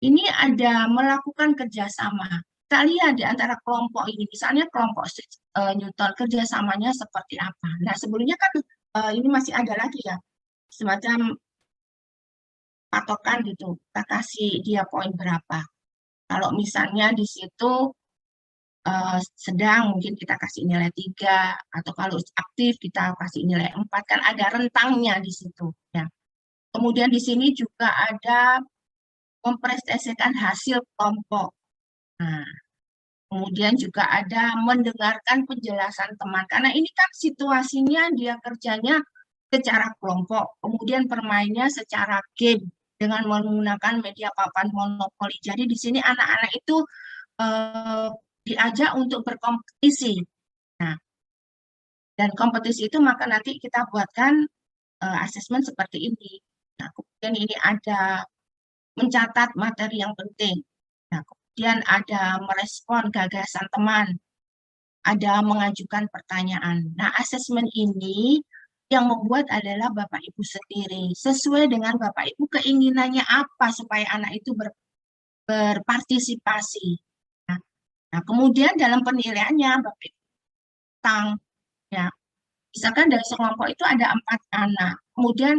Ini ada melakukan kerjasama. Kita lihat di antara kelompok ini, misalnya kelompok Newton, kerjasamanya seperti apa. Nah, sebelumnya kan ini masih ada lagi ya, semacam patokan gitu, kita kasih dia poin berapa. Kalau misalnya di situ sedang, mungkin kita kasih nilai 3, atau kalau aktif kita kasih nilai 4, kan ada rentangnya di situ. Ya. Kemudian di sini juga ada mempresentasikan hasil kelompok. Nah, kemudian juga ada mendengarkan penjelasan teman, karena ini kan situasinya dia kerjanya secara kelompok, kemudian permainnya secara game dengan menggunakan media papan monopoli. Jadi di sini anak-anak itu diajak untuk berkompetisi. Nah, dan kompetisi itu maka nanti kita buatkan asesmen seperti ini. Nah, kemudian ini ada mencatat materi yang penting. Nah, kemudian ada merespon gagasan teman, ada mengajukan pertanyaan. Nah, asesmen ini yang membuat adalah Bapak Ibu sendiri. Sesuai dengan Bapak Ibu keinginannya apa supaya anak itu berpartisipasi. Nah, kemudian dalam penilaiannya Bapak Ibu tentang ya, misalkan dari sekelompok itu ada 4 anak. Kemudian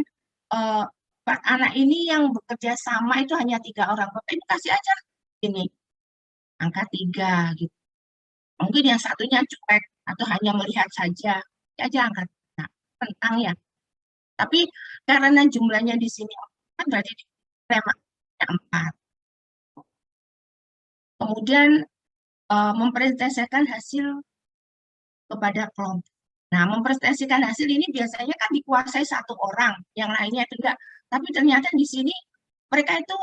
4 anak ini yang bekerja sama itu hanya 3 orang. Bapak Ibu kasih aja ini angka 3 gitu. Mungkin yang satunya cuek atau hanya melihat saja, aja angka 3. Tentang ya. Tapi karena jumlahnya di sini kan berarti lemaknya 4. Kemudian mempresentasikan hasil kepada kelompok. Nah, mempresentasikan hasil ini biasanya kan dikuasai satu orang, yang lainnya itu enggak. Tapi ternyata di sini mereka itu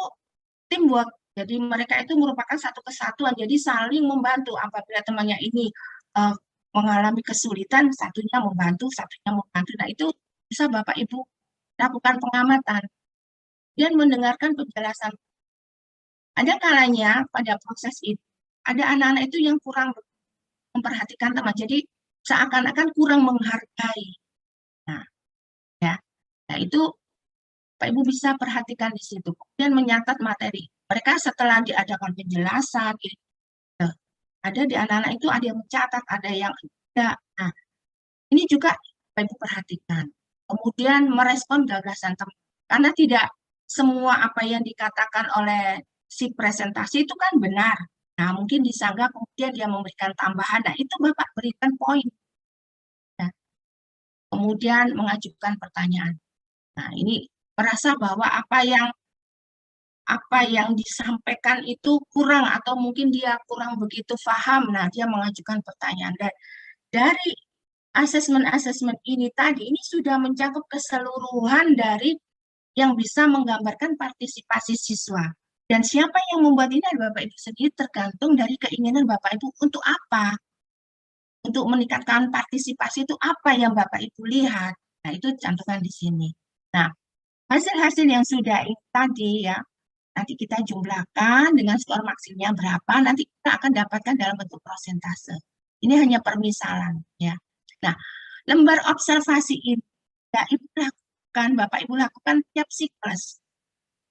teamwork. Jadi mereka itu merupakan satu kesatuan, jadi saling membantu. Apabila temannya ini mengalami kesulitan, satunya membantu, satunya membantu. Nah, itu bisa Bapak Ibu lakukan pengamatan dan mendengarkan penjelasan. Ada kalanya pada proses itu, ada anak-anak itu yang kurang memperhatikan teman, jadi seakan-akan kurang menghargai. Nah, ya, nah itu Pak Ibu bisa perhatikan di situ. Kemudian menyatat materi. Mereka setelah diadakan penjelasan, ada di anak-anak itu ada yang mencatat, ada yang tidak. Nah, ini juga Pak Ibu perhatikan. Kemudian merespon gagasan teman. Karena tidak semua apa yang dikatakan oleh si presentasi itu kan benar. Nah, mungkin disanggah kemudian dia memberikan tambahan. Nah, itu Bapak berikan poin. Ya. Kemudian mengajukan pertanyaan. Nah, ini merasa bahwa apa yang disampaikan itu kurang atau mungkin dia kurang begitu paham. Nah, dia mengajukan pertanyaan. Dan dari asesmen-asesmen ini tadi, ini sudah mencakup keseluruhan dari yang bisa menggambarkan partisipasi siswa. Dan siapa yang membuat ini adalah Bapak Ibu sendiri, tergantung dari keinginan Bapak Ibu untuk apa. Untuk meningkatkan partisipasi itu apa yang Bapak Ibu lihat. Nah, itu cantumkan di sini. Nah, hasil-hasil yang sudah ini tadi ya, nanti kita jumlahkan dengan skor maksimnya berapa, nanti kita akan dapatkan dalam bentuk prosentase. Ini hanya permisalan ya. Nah, lembar observasi ini ya, Ibu lakukan, Bapak Ibu lakukan tiap siklus.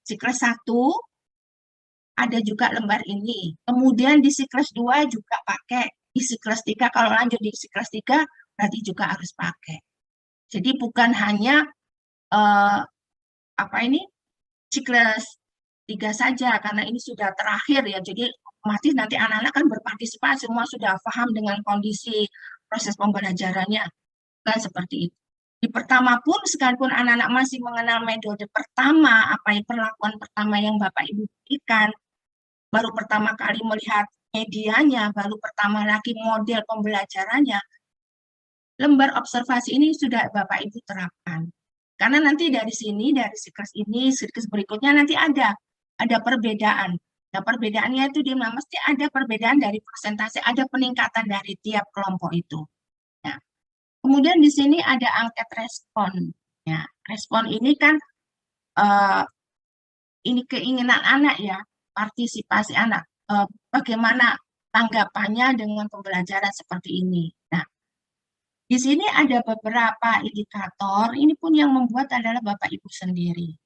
Siklus 1 ada juga lembar ini. Kemudian di siklus 2 juga pakai. Di siklus 3 kalau lanjut di siklus 3 berarti juga harus pakai. Jadi bukan hanya apa ini siklus 3 saja karena ini sudah terakhir ya. Jadi otomatis nanti anak-anak kan berpartisipasi, semua sudah paham dengan kondisi proses pembelajarannya, kan seperti itu. Di pertama pun, sekalipun anak-anak masih mengenal metode pertama, apa yang perlakuan pertama yang Bapak Ibu berikan, baru pertama kali melihat medianya, baru pertama lagi model pembelajarannya, lembar observasi ini sudah Bapak Ibu terapkan. Karena nanti dari sini, dari siklus ini, siklus berikutnya nanti ada perbedaan. Nah, perbedaannya itu dia mesti ada perbedaan dari persentase, ada peningkatan dari tiap kelompok itu. Nah, kemudian di sini ada angket respon. Ya, respon ini kan ini keinginan anak ya, partisipasi anak. Bagaimana tanggapannya dengan pembelajaran seperti ini. Nah, di sini ada beberapa indikator, ini pun yang membuat adalah Bapak Ibu sendiri.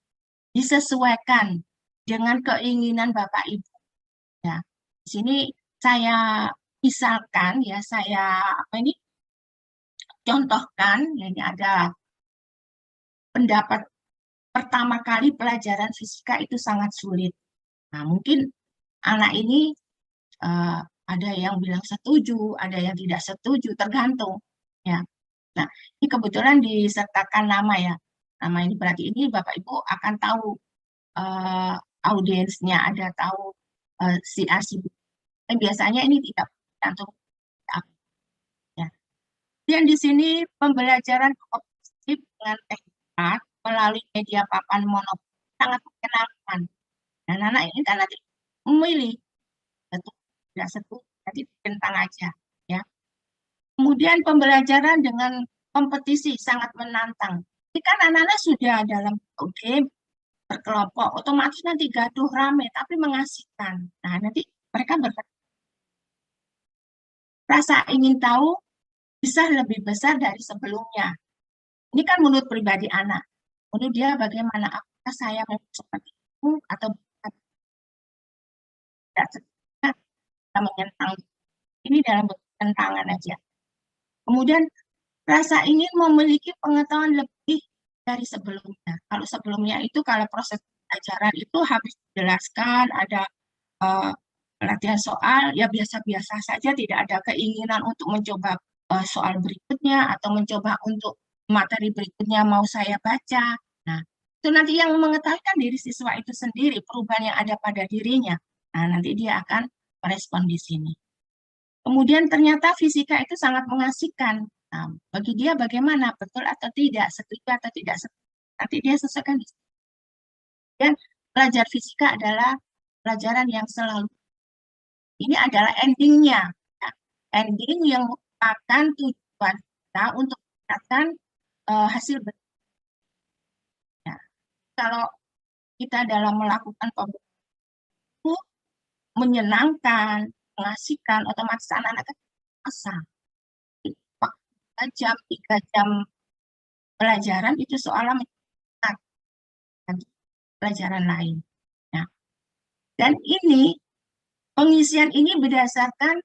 Disesuaikan dengan keinginan Bapak Ibu. Ya, di sini saya misalkan ya, saya contohkan, ya, ini ada pendapat pertama kali pelajaran fisika itu sangat sulit. Nah, mungkin anak ini ada yang bilang setuju, ada yang tidak setuju, tergantung. Ya. Nah, ini kebetulan disertakan nama ya. Nama ini berarti ini Bapak Ibu akan tahu uh, audiensnya, ada tahu si A, si B. Biasanya ini tidak tergantung. Ya. Dan di sini pembelajaran kognitif dengan teknik melalui media papan monopoli sangat menyenangkan. Dan anak ini kan nanti memilih satu tidak setuju, jadi tentang aja. Ya. Kemudian pembelajaran dengan kompetisi sangat menantang. Ini kan anak-anak sudah dalam game berkelompok, otomatis nanti gaduh rame, tapi mengasihkan. Nah, nanti mereka rasa ingin tahu bisa lebih besar dari sebelumnya. Ini kan menurut pribadi anak. Menurut dia bagaimana, apakah saya mau seperti itu atau tidak seperti menentang. Ini dalam bentuk tantangan aja. Kemudian rasa ingin memiliki pengetahuan lebih dari sebelumnya. Kalau sebelumnya itu kalau proses pelajaran itu habis dijelaskan, ada latihan soal, ya biasa-biasa saja, tidak ada keinginan untuk mencoba soal berikutnya atau mencoba untuk materi berikutnya mau saya baca. Nah, itu nanti yang mengetahui kan diri siswa itu sendiri, perubahan yang ada pada dirinya. Nah, nanti dia akan merespon di sini. Kemudian ternyata fisika itu sangat mengasihkan. Nah, bagi dia bagaimana, betul atau tidak, setuju atau tidak setuju. Nanti dia sesuaikan. Dan belajar fisika adalah pelajaran yang selalu, ini adalah endingnya. Ya. Ending yang merupakan tujuan kita untuk mendapatkan hasil berikutnya. Kalau kita dalam melakukan pembelajaran itu menyenangkan, mengasihkan, otomatis anak-anak terasa. 2 jam, 3 jam pelajaran itu seolah menyenangkan pelajaran lain. Nah, dan ini pengisian ini berdasarkan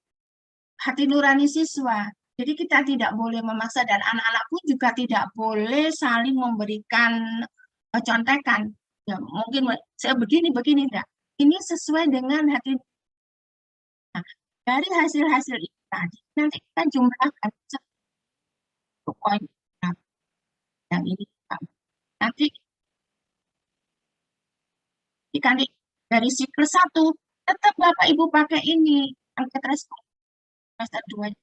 hati nurani siswa. Jadi kita tidak boleh memaksa dan anak-anak pun juga tidak boleh saling memberikan contekan. Ya, mungkin saya begini enggak. Ini sesuai dengan hati. Nah, dari hasil-hasil itu tadi nanti kita jumlahkan poin yang ini. Nanti dikali dari siklus 1, tetap Bapak Ibu pakai ini angka respon semester 2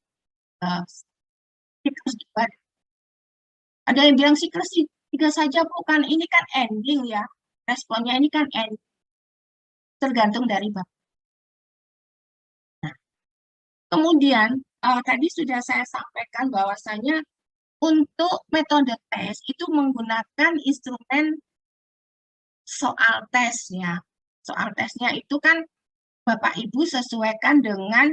siklus 2. Ada yang bilang siklus 3 saja, bukan, ini kan ending ya, responnya ini kan ending, tergantung dari Bapak. Nah, kemudian tadi sudah saya sampaikan bahwasanya untuk metode tes itu menggunakan instrumen soal tesnya. Soal tesnya itu kan Bapak Ibu sesuaikan dengan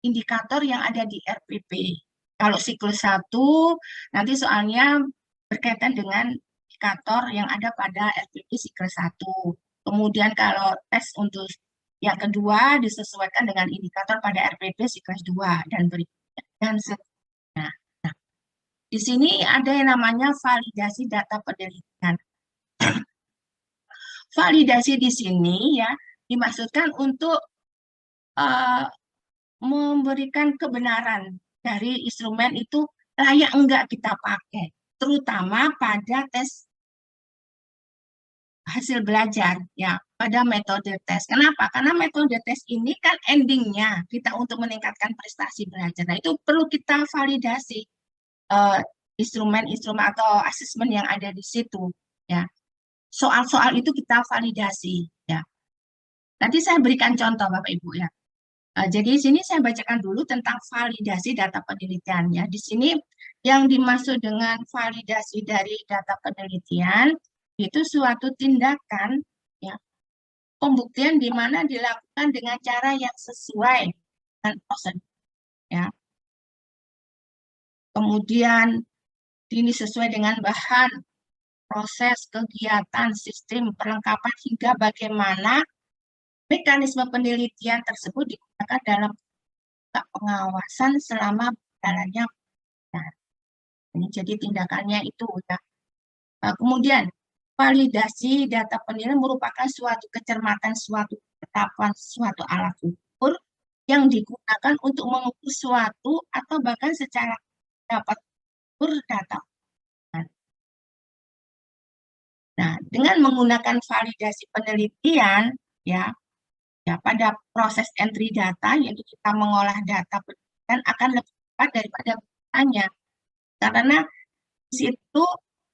indikator yang ada di RPP. Kalau siklus 1, nanti soalnya berkaitan dengan indikator yang ada pada RPP siklus 1. Kemudian kalau tes untuk yang kedua disesuaikan dengan indikator pada RPP siklus 2 dan berikutnya. Dan seterusnya. Nah, di sini ada yang namanya validasi data penelitian. Validasi di sini ya dimaksudkan untuk memberikan kebenaran dari instrumen itu layak enggak kita pakai, terutama pada tes hasil belajar ya, pada metode tes. Kenapa? Karena metode tes ini kan endingnya kita untuk meningkatkan prestasi belajar. Nah, itu perlu kita validasi instrumen-instrumen atau asesmen yang ada di situ ya. Soal-soal itu kita validasi ya. Nanti saya berikan contoh Bapak Ibu ya. Jadi di sini saya bacakan dulu tentang validasi data penelitiannya. Di sini yang dimaksud dengan validasi dari data penelitian itu suatu tindakan ya, pembuktian di mana dilakukan dengan cara yang sesuai dengan prosedur ya. Kemudian ini sesuai dengan bahan, proses, kegiatan, sistem, perlengkapan hingga bagaimana mekanisme penelitian tersebut digunakan dalam pengawasan selama berjalannya. Nah, ini jadi tindakannya itu ya. Kemudian validasi data penilaian merupakan suatu kecermatan, suatu ketetapan, suatu alat ukur yang digunakan untuk mengukur suatu atau bahkan secara dapat ukur data. Nah, dengan menggunakan validasi penelitian ya, ya pada proses entry data yaitu kita mengolah data penelitian akan lebih cepat daripada bertanya. Karena di situ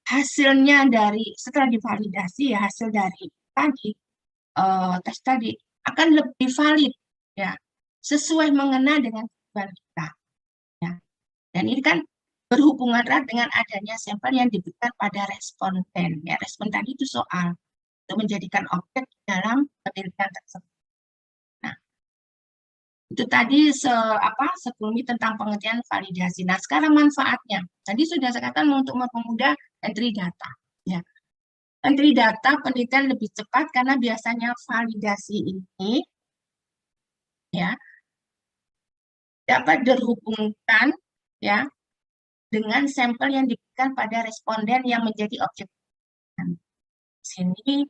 hasilnya dari setelah divalidasi ya hasil dari tadi tes tadi akan lebih valid ya sesuai mengena dengan tujuan kita ya. Dan ini kan berhubungan erat dengan adanya sampel yang diberikan pada responden ya. Respon tadi itu soal untuk menjadikan objek dalam penelitian tersebut. Nah, itu tadi sebelumnya tentang pengertian validasi. Nah, sekarang manfaatnya. Tadi sudah saya katakan untuk mempermudah entry data. Ya. Entry data penelitian lebih cepat karena biasanya validasi ini ya dapat dihubungkan ya dengan sampel yang diberikan pada responden yang menjadi objek. Di sini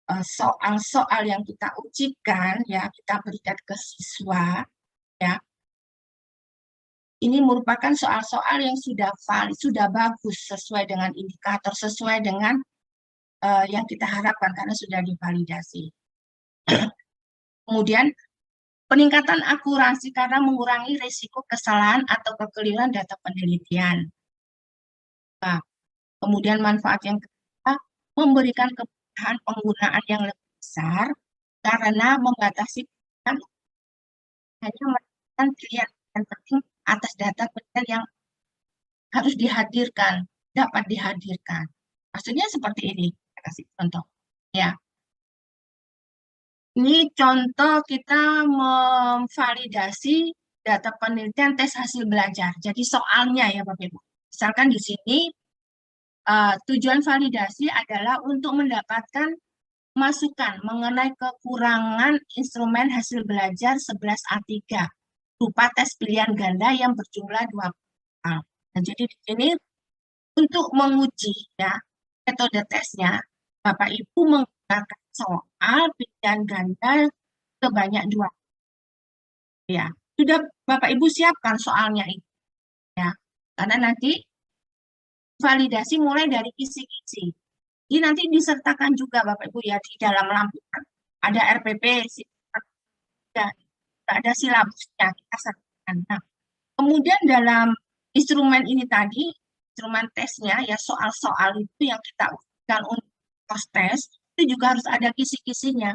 soal-soal yang kita ujikan ya kita berikan ke siswa ya. Ini merupakan soal-soal yang sudah valid, sudah bagus sesuai dengan indikator, sesuai dengan yang kita harapkan karena sudah divalidasi. Kemudian peningkatan akurasi karena mengurangi risiko kesalahan atau kekeliruan data penelitian. Nah, kemudian manfaat yang kedua, memberikan kemudahan penggunaan yang lebih besar karena membatasi hanya melakukan pilihan yang penting atas data penelitian yang harus dihadirkan, dapat dihadirkan. Maksudnya seperti ini, saya kasih contoh. Ya, ini contoh kita memvalidasi data penelitian tes hasil belajar. Jadi soalnya ya Bapak Ibu. Misalkan di sini tujuan validasi adalah untuk mendapatkan masukan mengenai kekurangan instrumen hasil belajar 11A3 berupa tes pilihan ganda yang berjumlah 2 hal. Nah, jadi di sini untuk menguji ya metode tesnya, Bapak Ibu menggunakan soal pilihan ganda sebanyak 2. Ya, sudah Bapak Ibu siapkan soalnya itu ya. Karena nanti validasi mulai dari kisi-kisi. Ini nanti disertakan juga Bapak Ibu ya di dalam lampiran. Ada RPP, ada silabusnya kita sertakan. Nah, kemudian dalam instrumen ini tadi, instrumen tesnya ya soal-soal itu yang kita ujikan untuk post test itu juga harus ada kisi-kisinya.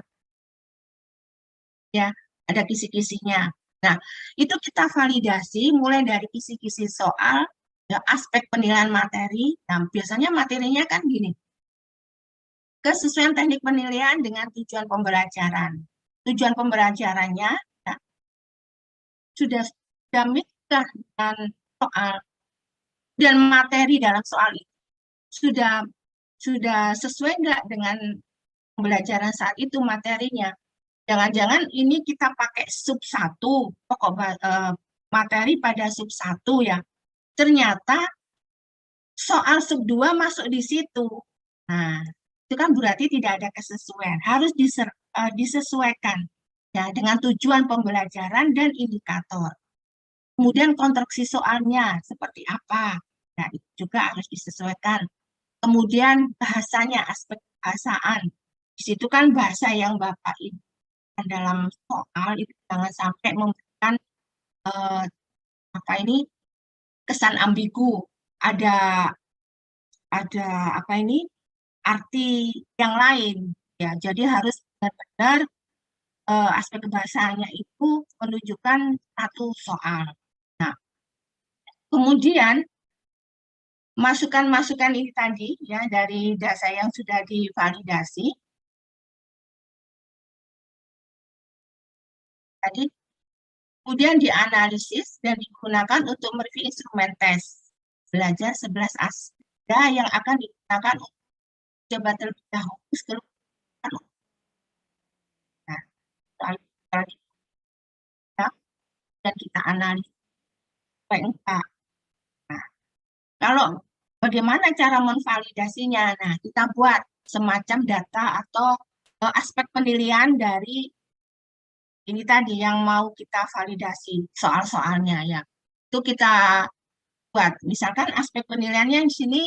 Ya, ada kisi-kisinya. Nah, itu kita validasi mulai dari kisi-kisi soal, ya, aspek penilaian materi. Nah, biasanya materinya kan gini, kesesuaian teknik penilaian dengan tujuan pembelajaran. Tujuan pembelajarannya ya, sudah mitra dengan soal dan materi dalam soal itu sudah sesuai nggak dengan pembelajaran saat itu materinya. Jangan-jangan ini kita pakai sub 1, pokok materi pada sub 1 ya. Ternyata soal sub 2 masuk di situ. Nah, itu kan berarti tidak ada kesesuaian, harus disesuaikan ya dengan tujuan pembelajaran dan indikator. Kemudian konstruksi soalnya seperti apa, nah itu juga harus disesuaikan. Kemudian bahasanya, aspek bahasaan, di situ kan bahasa yang Bapak ini dalam soal itu jangan sampai memberikan eh, apa ini kesan ambigu, ada ada apa ini arti yang lain ya. Jadi harus benar-benar aspek kebahasaannya itu menunjukkan satu soal. Nah, kemudian masukan-masukan ini tadi ya dari data yang sudah divalidasi tadi kemudian dianalisis dan digunakan untuk mereview instrumen tes. Belajar 11 aspek yang akan digunakan untuk coba terlebih dahulu. Nah, dan kita analisis enggak. Nah, kalau bagaimana cara menvalidasinya? Nah, kita buat semacam data atau aspek penilaian dari ini tadi yang mau kita validasi soal-soalnya ya. Itu kita buat. Misalkan aspek penilaiannya di sini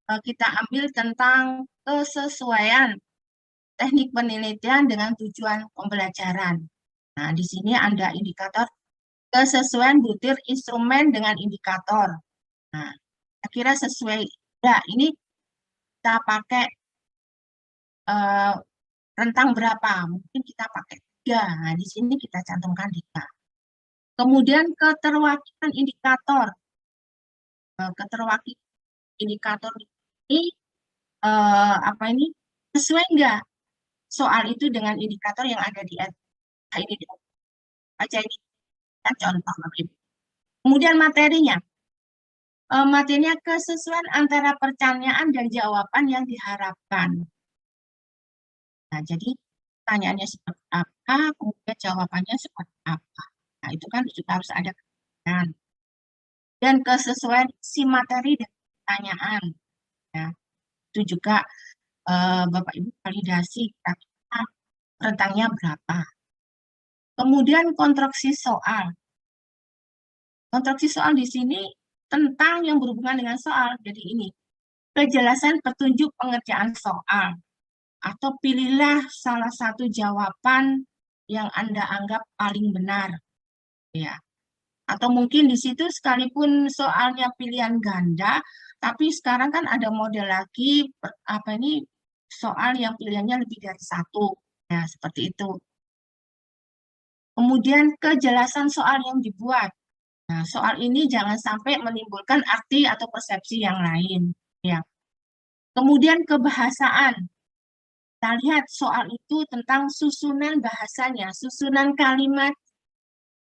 kita ambil tentang kesesuaian teknik penelitian dengan tujuan pembelajaran. Nah, di sini ada indikator kesesuaian butir instrumen dengan indikator. Nah, saya kira sesuai. Ya, ini kita pakai uh, rentang berapa? Mungkin kita pakai 3. Nah, di sini kita cantumkan 3. Kemudian keterwakilan indikator. Keterwakilan indikator ini apa ini sesuai enggak soal itu dengan indikator yang ada di ini aja ini contoh. Kemudian materinya. Materinya kesesuaian antara pertanyaan dan jawaban yang diharapkan. Nah, jadi pertanyaannya seperti apa, kemudian jawabannya seperti apa. Nah, itu kan juga harus ada kesesuaian. Dan kesesuaian si materi dan pertanyaan. Ya. Itu juga Bapak Ibu validasi kira-kira rentangnya berapa. Kemudian konstruksi soal. Konstruksi soal di sini tentang yang berhubungan dengan soal. Jadi ini, kejelasan petunjuk pengerjaan soal. Atau pilihlah salah satu jawaban yang Anda anggap paling benar. Ya. Atau mungkin di situ sekalipun soalnya pilihan ganda, tapi sekarang kan ada model lagi apa ini soal yang pilihannya lebih dari satu. Ya, seperti itu. Kemudian kejelasan soal yang dibuat. Nah, soal ini jangan sampai menimbulkan arti atau persepsi yang lain. Ya. Kemudian kebahasaan. Kita lihat soal itu tentang susunan bahasanya, susunan kalimat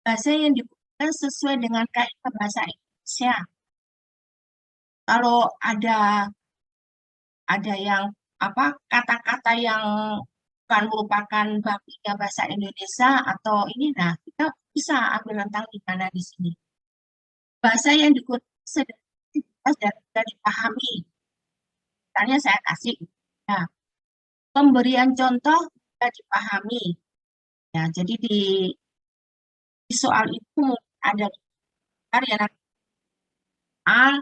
bahasa yang digunakan sesuai dengan kaidah bahasa Indonesia. Kalau ada yang apa kata-kata yang bukan merupakan bakunya bahasa Indonesia atau ini, nah kita bisa ambil tentang di mana di sini. Bahasa yang digunakan sedang dan dipahami. Misalnya saya kasih, ya, pemberian contoh sudah dipahami. Ya, jadi di soal itu ada yang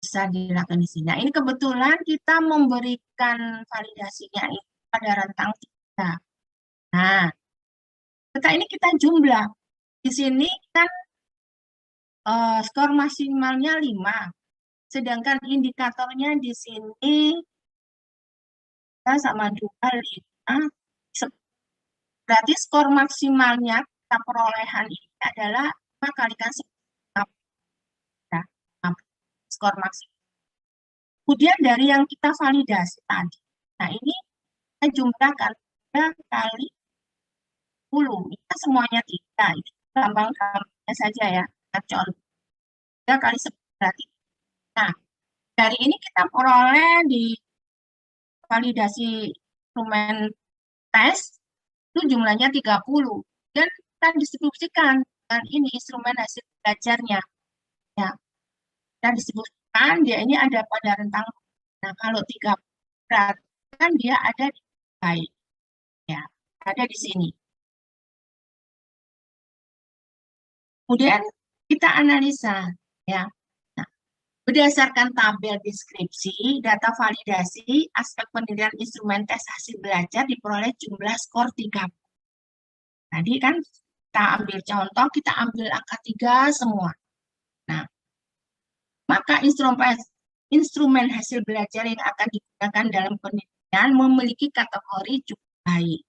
bisa dilakukan di sini. Nah, ini kebetulan kita memberikan validasinya itu pada rentang 3. Nah, data ini kita jumlah. Di sini kan skor maksimalnya 5. Sedangkan indikatornya di sini sama 2, 5. Berarti skor maksimalnya kita perolehan ini adalah 5 kalikan 10. Skor maksimal. Kemudian dari yang kita validasi tadi, nah ini kita jumlahkan 3 kali 10. Ini semuanya 3. Itu gampang-gampangnya saja ya. Contoh 3 kali 10 berarti. Nah, dari ini kita peroleh di validasi instrumen tes itu jumlahnya 30. Dan kita distribusikan dengan ini instrumen hasil belajarnya. Ya, dan disebutkan dia ini ada pada rentang. Nah, kalau 30 berarti kan dia ada di baik, ya, ada di sini. Kemudian kita analisa, ya. Nah, berdasarkan tabel deskripsi, data validasi, aspek penilaian instrumen tes hasil belajar diperoleh jumlah skor 3. Tadi kan kita ambil contoh, kita ambil angka 3 semua. Nah, maka instrumen hasil belajar yang akan digunakan dalam penelitian memiliki kategori cukup baik.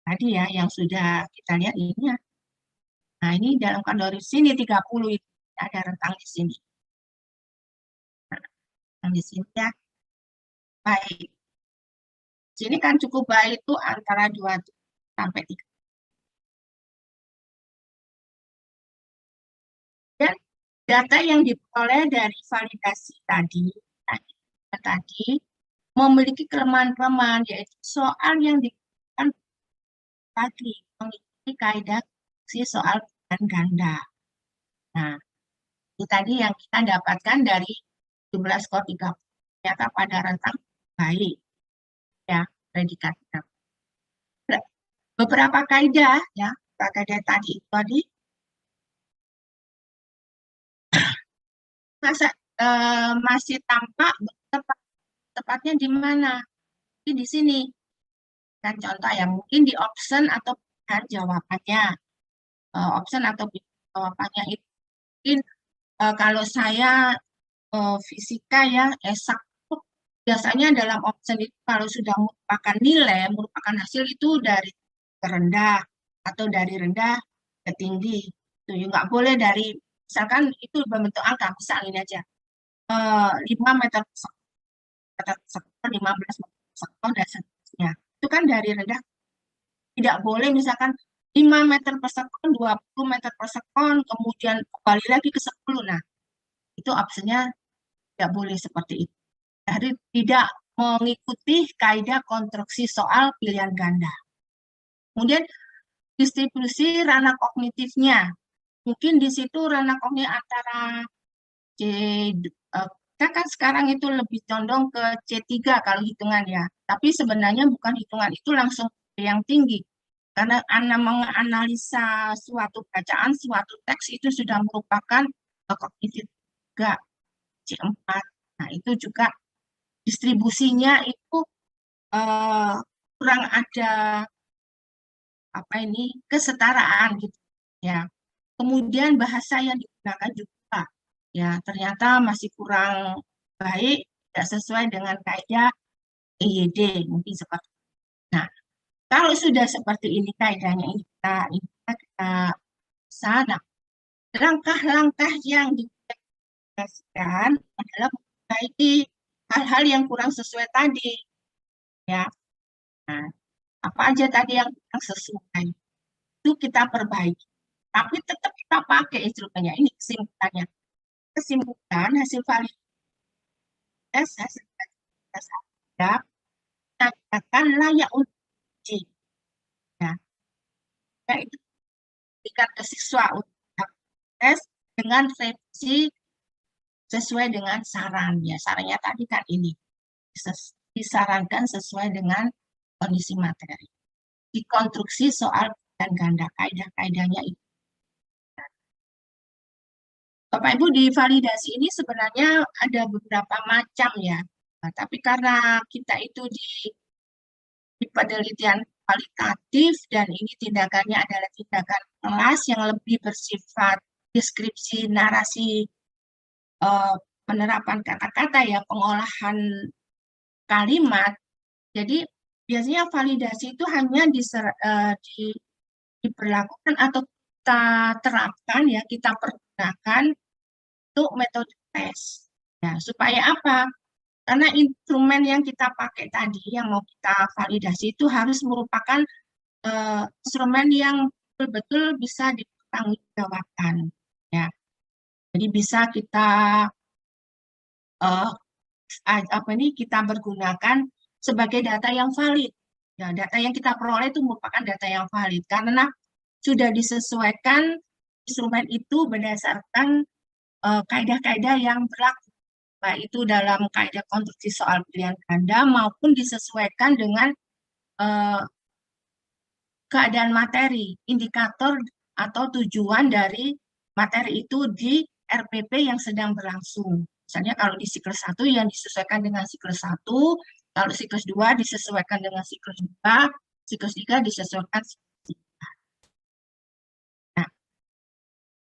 Tadi ya, yang sudah kita lihat ini ya. Nah, ini dalam kategori sini 30 itu ada rentang di sini. Nah, yang di sini ya, baik. Sini kan cukup baik itu antara 2 sampai 3. Dan data yang diperoleh dari validasi tadi memiliki kelemahan-kelemahan, yaitu soal yang digunakan tadi mengikuti kaidah si soal pilihan ganda. Nah, itu tadi yang kita dapatkan dari jumlah skor 30. Ternyata pada rentang baik, ya, predikatnya. Beberapa kaidah, ya, kaidah tadi itu tadi masih tampak tepatnya di mana? Di sini. Dan contoh ya, mungkin di option atau pilihan jawabannya. Option atau pilihan jawabannya itu mungkin kalau saya fisika ya, eksakta, biasanya dalam option itu kalau sudah merupakan nilai, merupakan hasil itu dari terendah atau dari rendah ke tinggi. Itu nggak boleh dari, misalkan itu berbentuk angka, misalnya ini aja, 5 meter per sektor, 15 meter per sektor, dan seterusnya. Itu kan dari rendah, tidak boleh misalkan 5 meter per sekon, 20 meter per sekon, kemudian kembali lagi ke 10. Nah, itu opsinya tidak boleh seperti itu. Jadi tidak mengikuti kaidah konstruksi soal pilihan ganda. Kemudian distribusi ranah kognitifnya. Mungkin di situ ranah kognitif antara kita kan sekarang itu lebih condong ke C3 kalau hitungan ya. Tapi sebenarnya bukan hitungan itu langsung yang tinggi. Karena menganalisa suatu bacaan, suatu teks itu sudah merupakan kognitif juga C4. Nah, itu juga distribusinya itu kurang ada apa ini kesetaraan gitu ya. Kemudian bahasa yang digunakan juga ya ternyata masih kurang baik, tidak sesuai dengan kaidah EYD mungkin seperti. Nah, kalau sudah seperti ini kaidahnya ini kita sana langkah-langkah yang diaplikasikan adalah memperbaiki hal-hal yang kurang sesuai tadi ya. Nah, apa aja tadi yang kurang sesuai itu kita perbaiki. Tapi tetap kita pakai instrumennya. Ini kesimpulannya. Kesimpulan hasil validitas, hasil validitas ada, katakan layak untuk uji. Ya, itu berikan ke siswa untuk tes dengan revisi sesuai dengan saran. Ya, sarannya tadi kan ini. Disarankan sesuai dengan kondisi materi. Dikonstruksi soal dan ganda, kaidah-kaidahnya itu. Bapak Ibu, di validasi ini sebenarnya ada beberapa macam ya. Nah, tapi karena kita itu di penelitian kualitatif dan ini tindakannya adalah tindakan kelas yang lebih bersifat deskripsi narasi, penerapan kata-kata ya, pengolahan kalimat. Jadi biasanya validasi itu hanya diberlakukan atau kita terapkan ya, kita pergunakan untuk metode tes. Ya, supaya apa? Karena instrumen yang kita pakai tadi, yang mau kita validasi itu harus merupakan instrumen yang betul-betul bisa dipertanggungjawabkan. Ya, jadi bisa kita kita bergunakan sebagai data yang valid. Ya, data yang kita peroleh itu merupakan data yang valid karena sudah disesuaikan instrumen itu berdasarkan kaidah-kaidah yang berlaku baik itu dalam kaidah konstruksi soal pilihan ganda maupun disesuaikan dengan keadaan materi, indikator atau tujuan dari materi itu di RPP yang sedang berlangsung. Misalnya kalau di siklus 1 yang disesuaikan dengan siklus 1, kalau siklus 2 disesuaikan dengan siklus 2, siklus 3 disesuaikan siklus 3. Nah,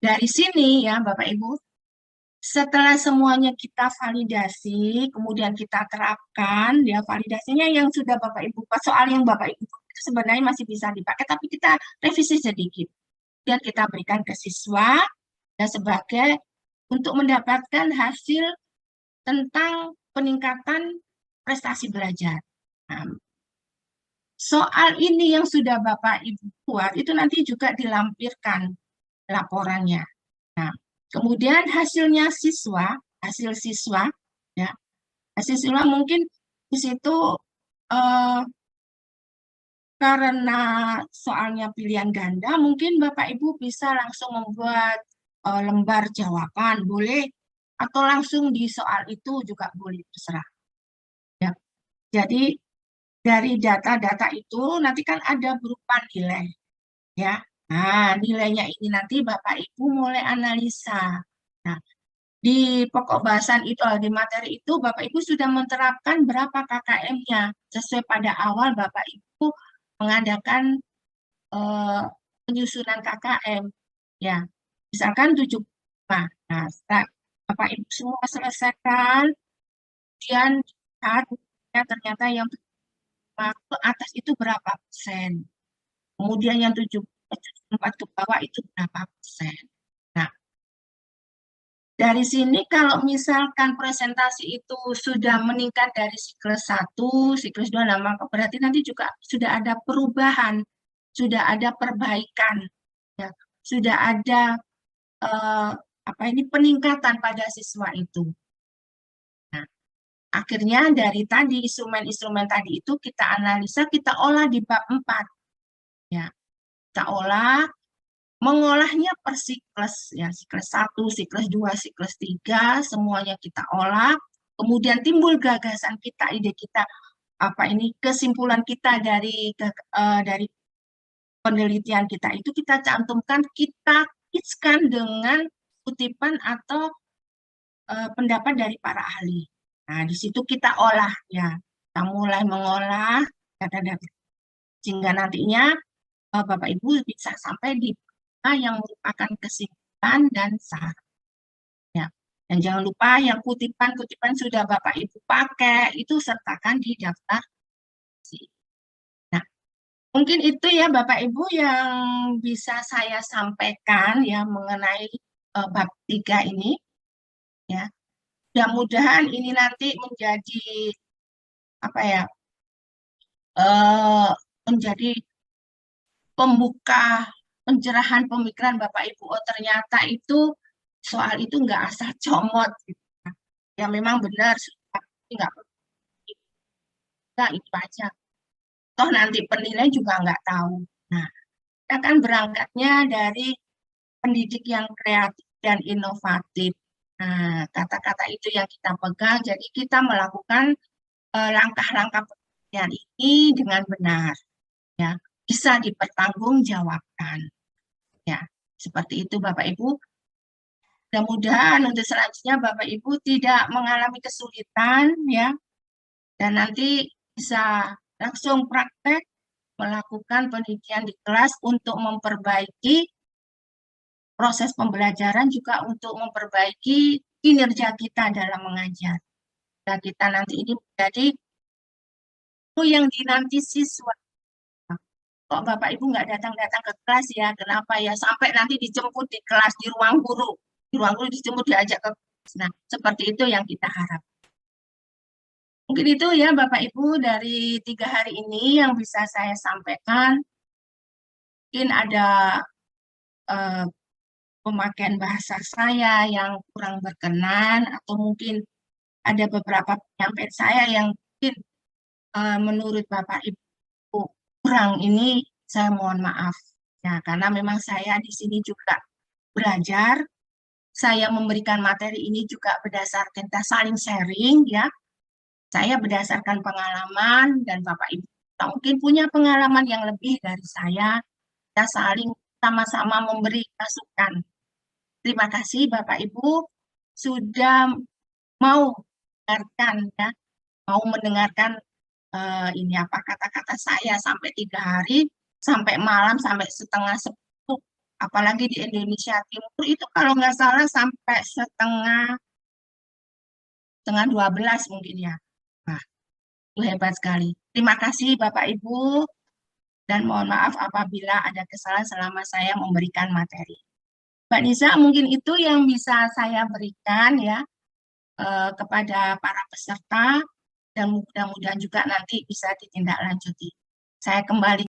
dari sini ya Bapak Ibu, setelah semuanya kita validasi, kemudian kita terapkan, ya validasinya yang sudah Bapak Ibu, soal yang Bapak Ibu sebenarnya masih bisa dipakai, tapi kita revisi sedikit. Dan kita berikan ke siswa, dan sebagai untuk mendapatkan hasil tentang peningkatan prestasi belajar. Nah, soal ini yang sudah Bapak Ibu buat, itu nanti juga dilampirkan laporannya. Nah, kemudian hasil siswa, ya, hasil siswa mungkin di situ karena soalnya pilihan ganda, mungkin Bapak Ibu bisa langsung membuat lembar jawaban, boleh, atau langsung di soal itu juga boleh, terserah. Ya. Jadi dari data-data itu nanti kan ada berupa nilai, ya. Nah, nilainya ini nanti Bapak Ibu mulai analisa. Nah, di pokok bahasan itu, di materi itu, Bapak Ibu sudah menerapkan berapa KKM-nya. Sesuai pada awal Bapak Ibu mengadakan penyusunan KKM. Ya, misalkan 75. Nah, setelah Bapak Ibu semua selesaikan, kemudian lihat ya, ternyata yang ke atas itu berapa persen. Kemudian yang 74 ke bawah itu berapa persen. Nah, dari sini kalau misalkan presentasi itu sudah meningkat dari siklus 1, siklus 2, nah maka berarti nanti juga sudah ada perubahan, sudah ada perbaikan, ya, sudah ada peningkatan pada siswa itu. Nah, akhirnya dari tadi instrumen-instrumen tadi itu kita analisa, kita olah di bab 4. Ya, kita mengolahnya per siklus, ya, siklus 1, siklus 2, siklus 3, semuanya kita olah, kemudian timbul gagasan kita, ide kita, kesimpulan kita dari penelitian kita itu kita cantumkan, kita kiskan dengan kutipan atau pendapat dari para ahli. Nah, di situ kita olah, ya, kita mulai mengolah data-data sehingga nantinya Bapak Ibu bisa sampai di yang merupakan kesimpulan dan saran. Ya. Dan jangan lupa yang kutipan-kutipan sudah Bapak Ibu pakai itu sertakan di daftar. Nah, mungkin itu ya Bapak Ibu yang bisa saya sampaikan ya mengenai bab 3 ini. Ya. Mudah-mudahan ini nanti menjadi menjadi pembuka pencerahan pemikiran Bapak Ibu. Oh, ternyata itu soal itu nggak asal comot gitu. Ya memang benar, nggak itu aja. Toh nanti penilai juga nggak tahu. Nah, kita kan berangkatnya dari pendidik yang kreatif dan inovatif. Nah, kata-kata itu yang kita pegang, jadi kita melakukan langkah-langkah penelitian ini dengan benar, ya, bisa dipertanggungjawabkan, ya, seperti itu Bapak Ibu. Mudah-mudahan untuk selanjutnya Bapak Ibu tidak mengalami kesulitan, ya, dan nanti bisa langsung praktek melakukan penelitian di kelas untuk memperbaiki proses pembelajaran, juga untuk memperbaiki kinerja kita dalam mengajar. Dan kita nanti ini menjadi yang dinanti siswa. Kok Bapak Ibu nggak datang-datang ke kelas ya? Kenapa ya? Sampai nanti dijemput di kelas, di ruang guru. Di ruang guru dijemput, diajak ke kelas. Nah, seperti itu yang kita harap. Mungkin itu ya Bapak Ibu dari 3 hari ini yang bisa saya sampaikan. Mungkin ada pemakaian bahasa saya yang kurang berkenan, atau mungkin ada beberapa penyampaian saya yang mungkin menurut Bapak Ibu kurang, ini saya mohon maaf. Ya, karena memang saya di sini juga belajar, saya memberikan materi ini juga berdasarkan kita saling sharing ya. Saya berdasarkan pengalaman dan Bapak Ibu mungkin punya pengalaman yang lebih dari saya. Kita saling sama-sama memberi masukan. Terima kasih Bapak Ibu sudah mau mendengarkan ya, mau mendengarkan ini apa kata-kata saya sampai 3 hari, sampai malam, sampai setengah 10. Apalagi di Indonesia Timur itu kalau nggak salah sampai setengah 12 mungkin ya. Nah, itu hebat sekali. Terima kasih Bapak Ibu dan mohon maaf apabila ada kesalahan selama saya memberikan materi. Mbak Nisa, mungkin itu yang bisa saya berikan ya kepada para peserta dan mudah-mudahan juga nanti bisa ditindaklanjuti. Saya kembali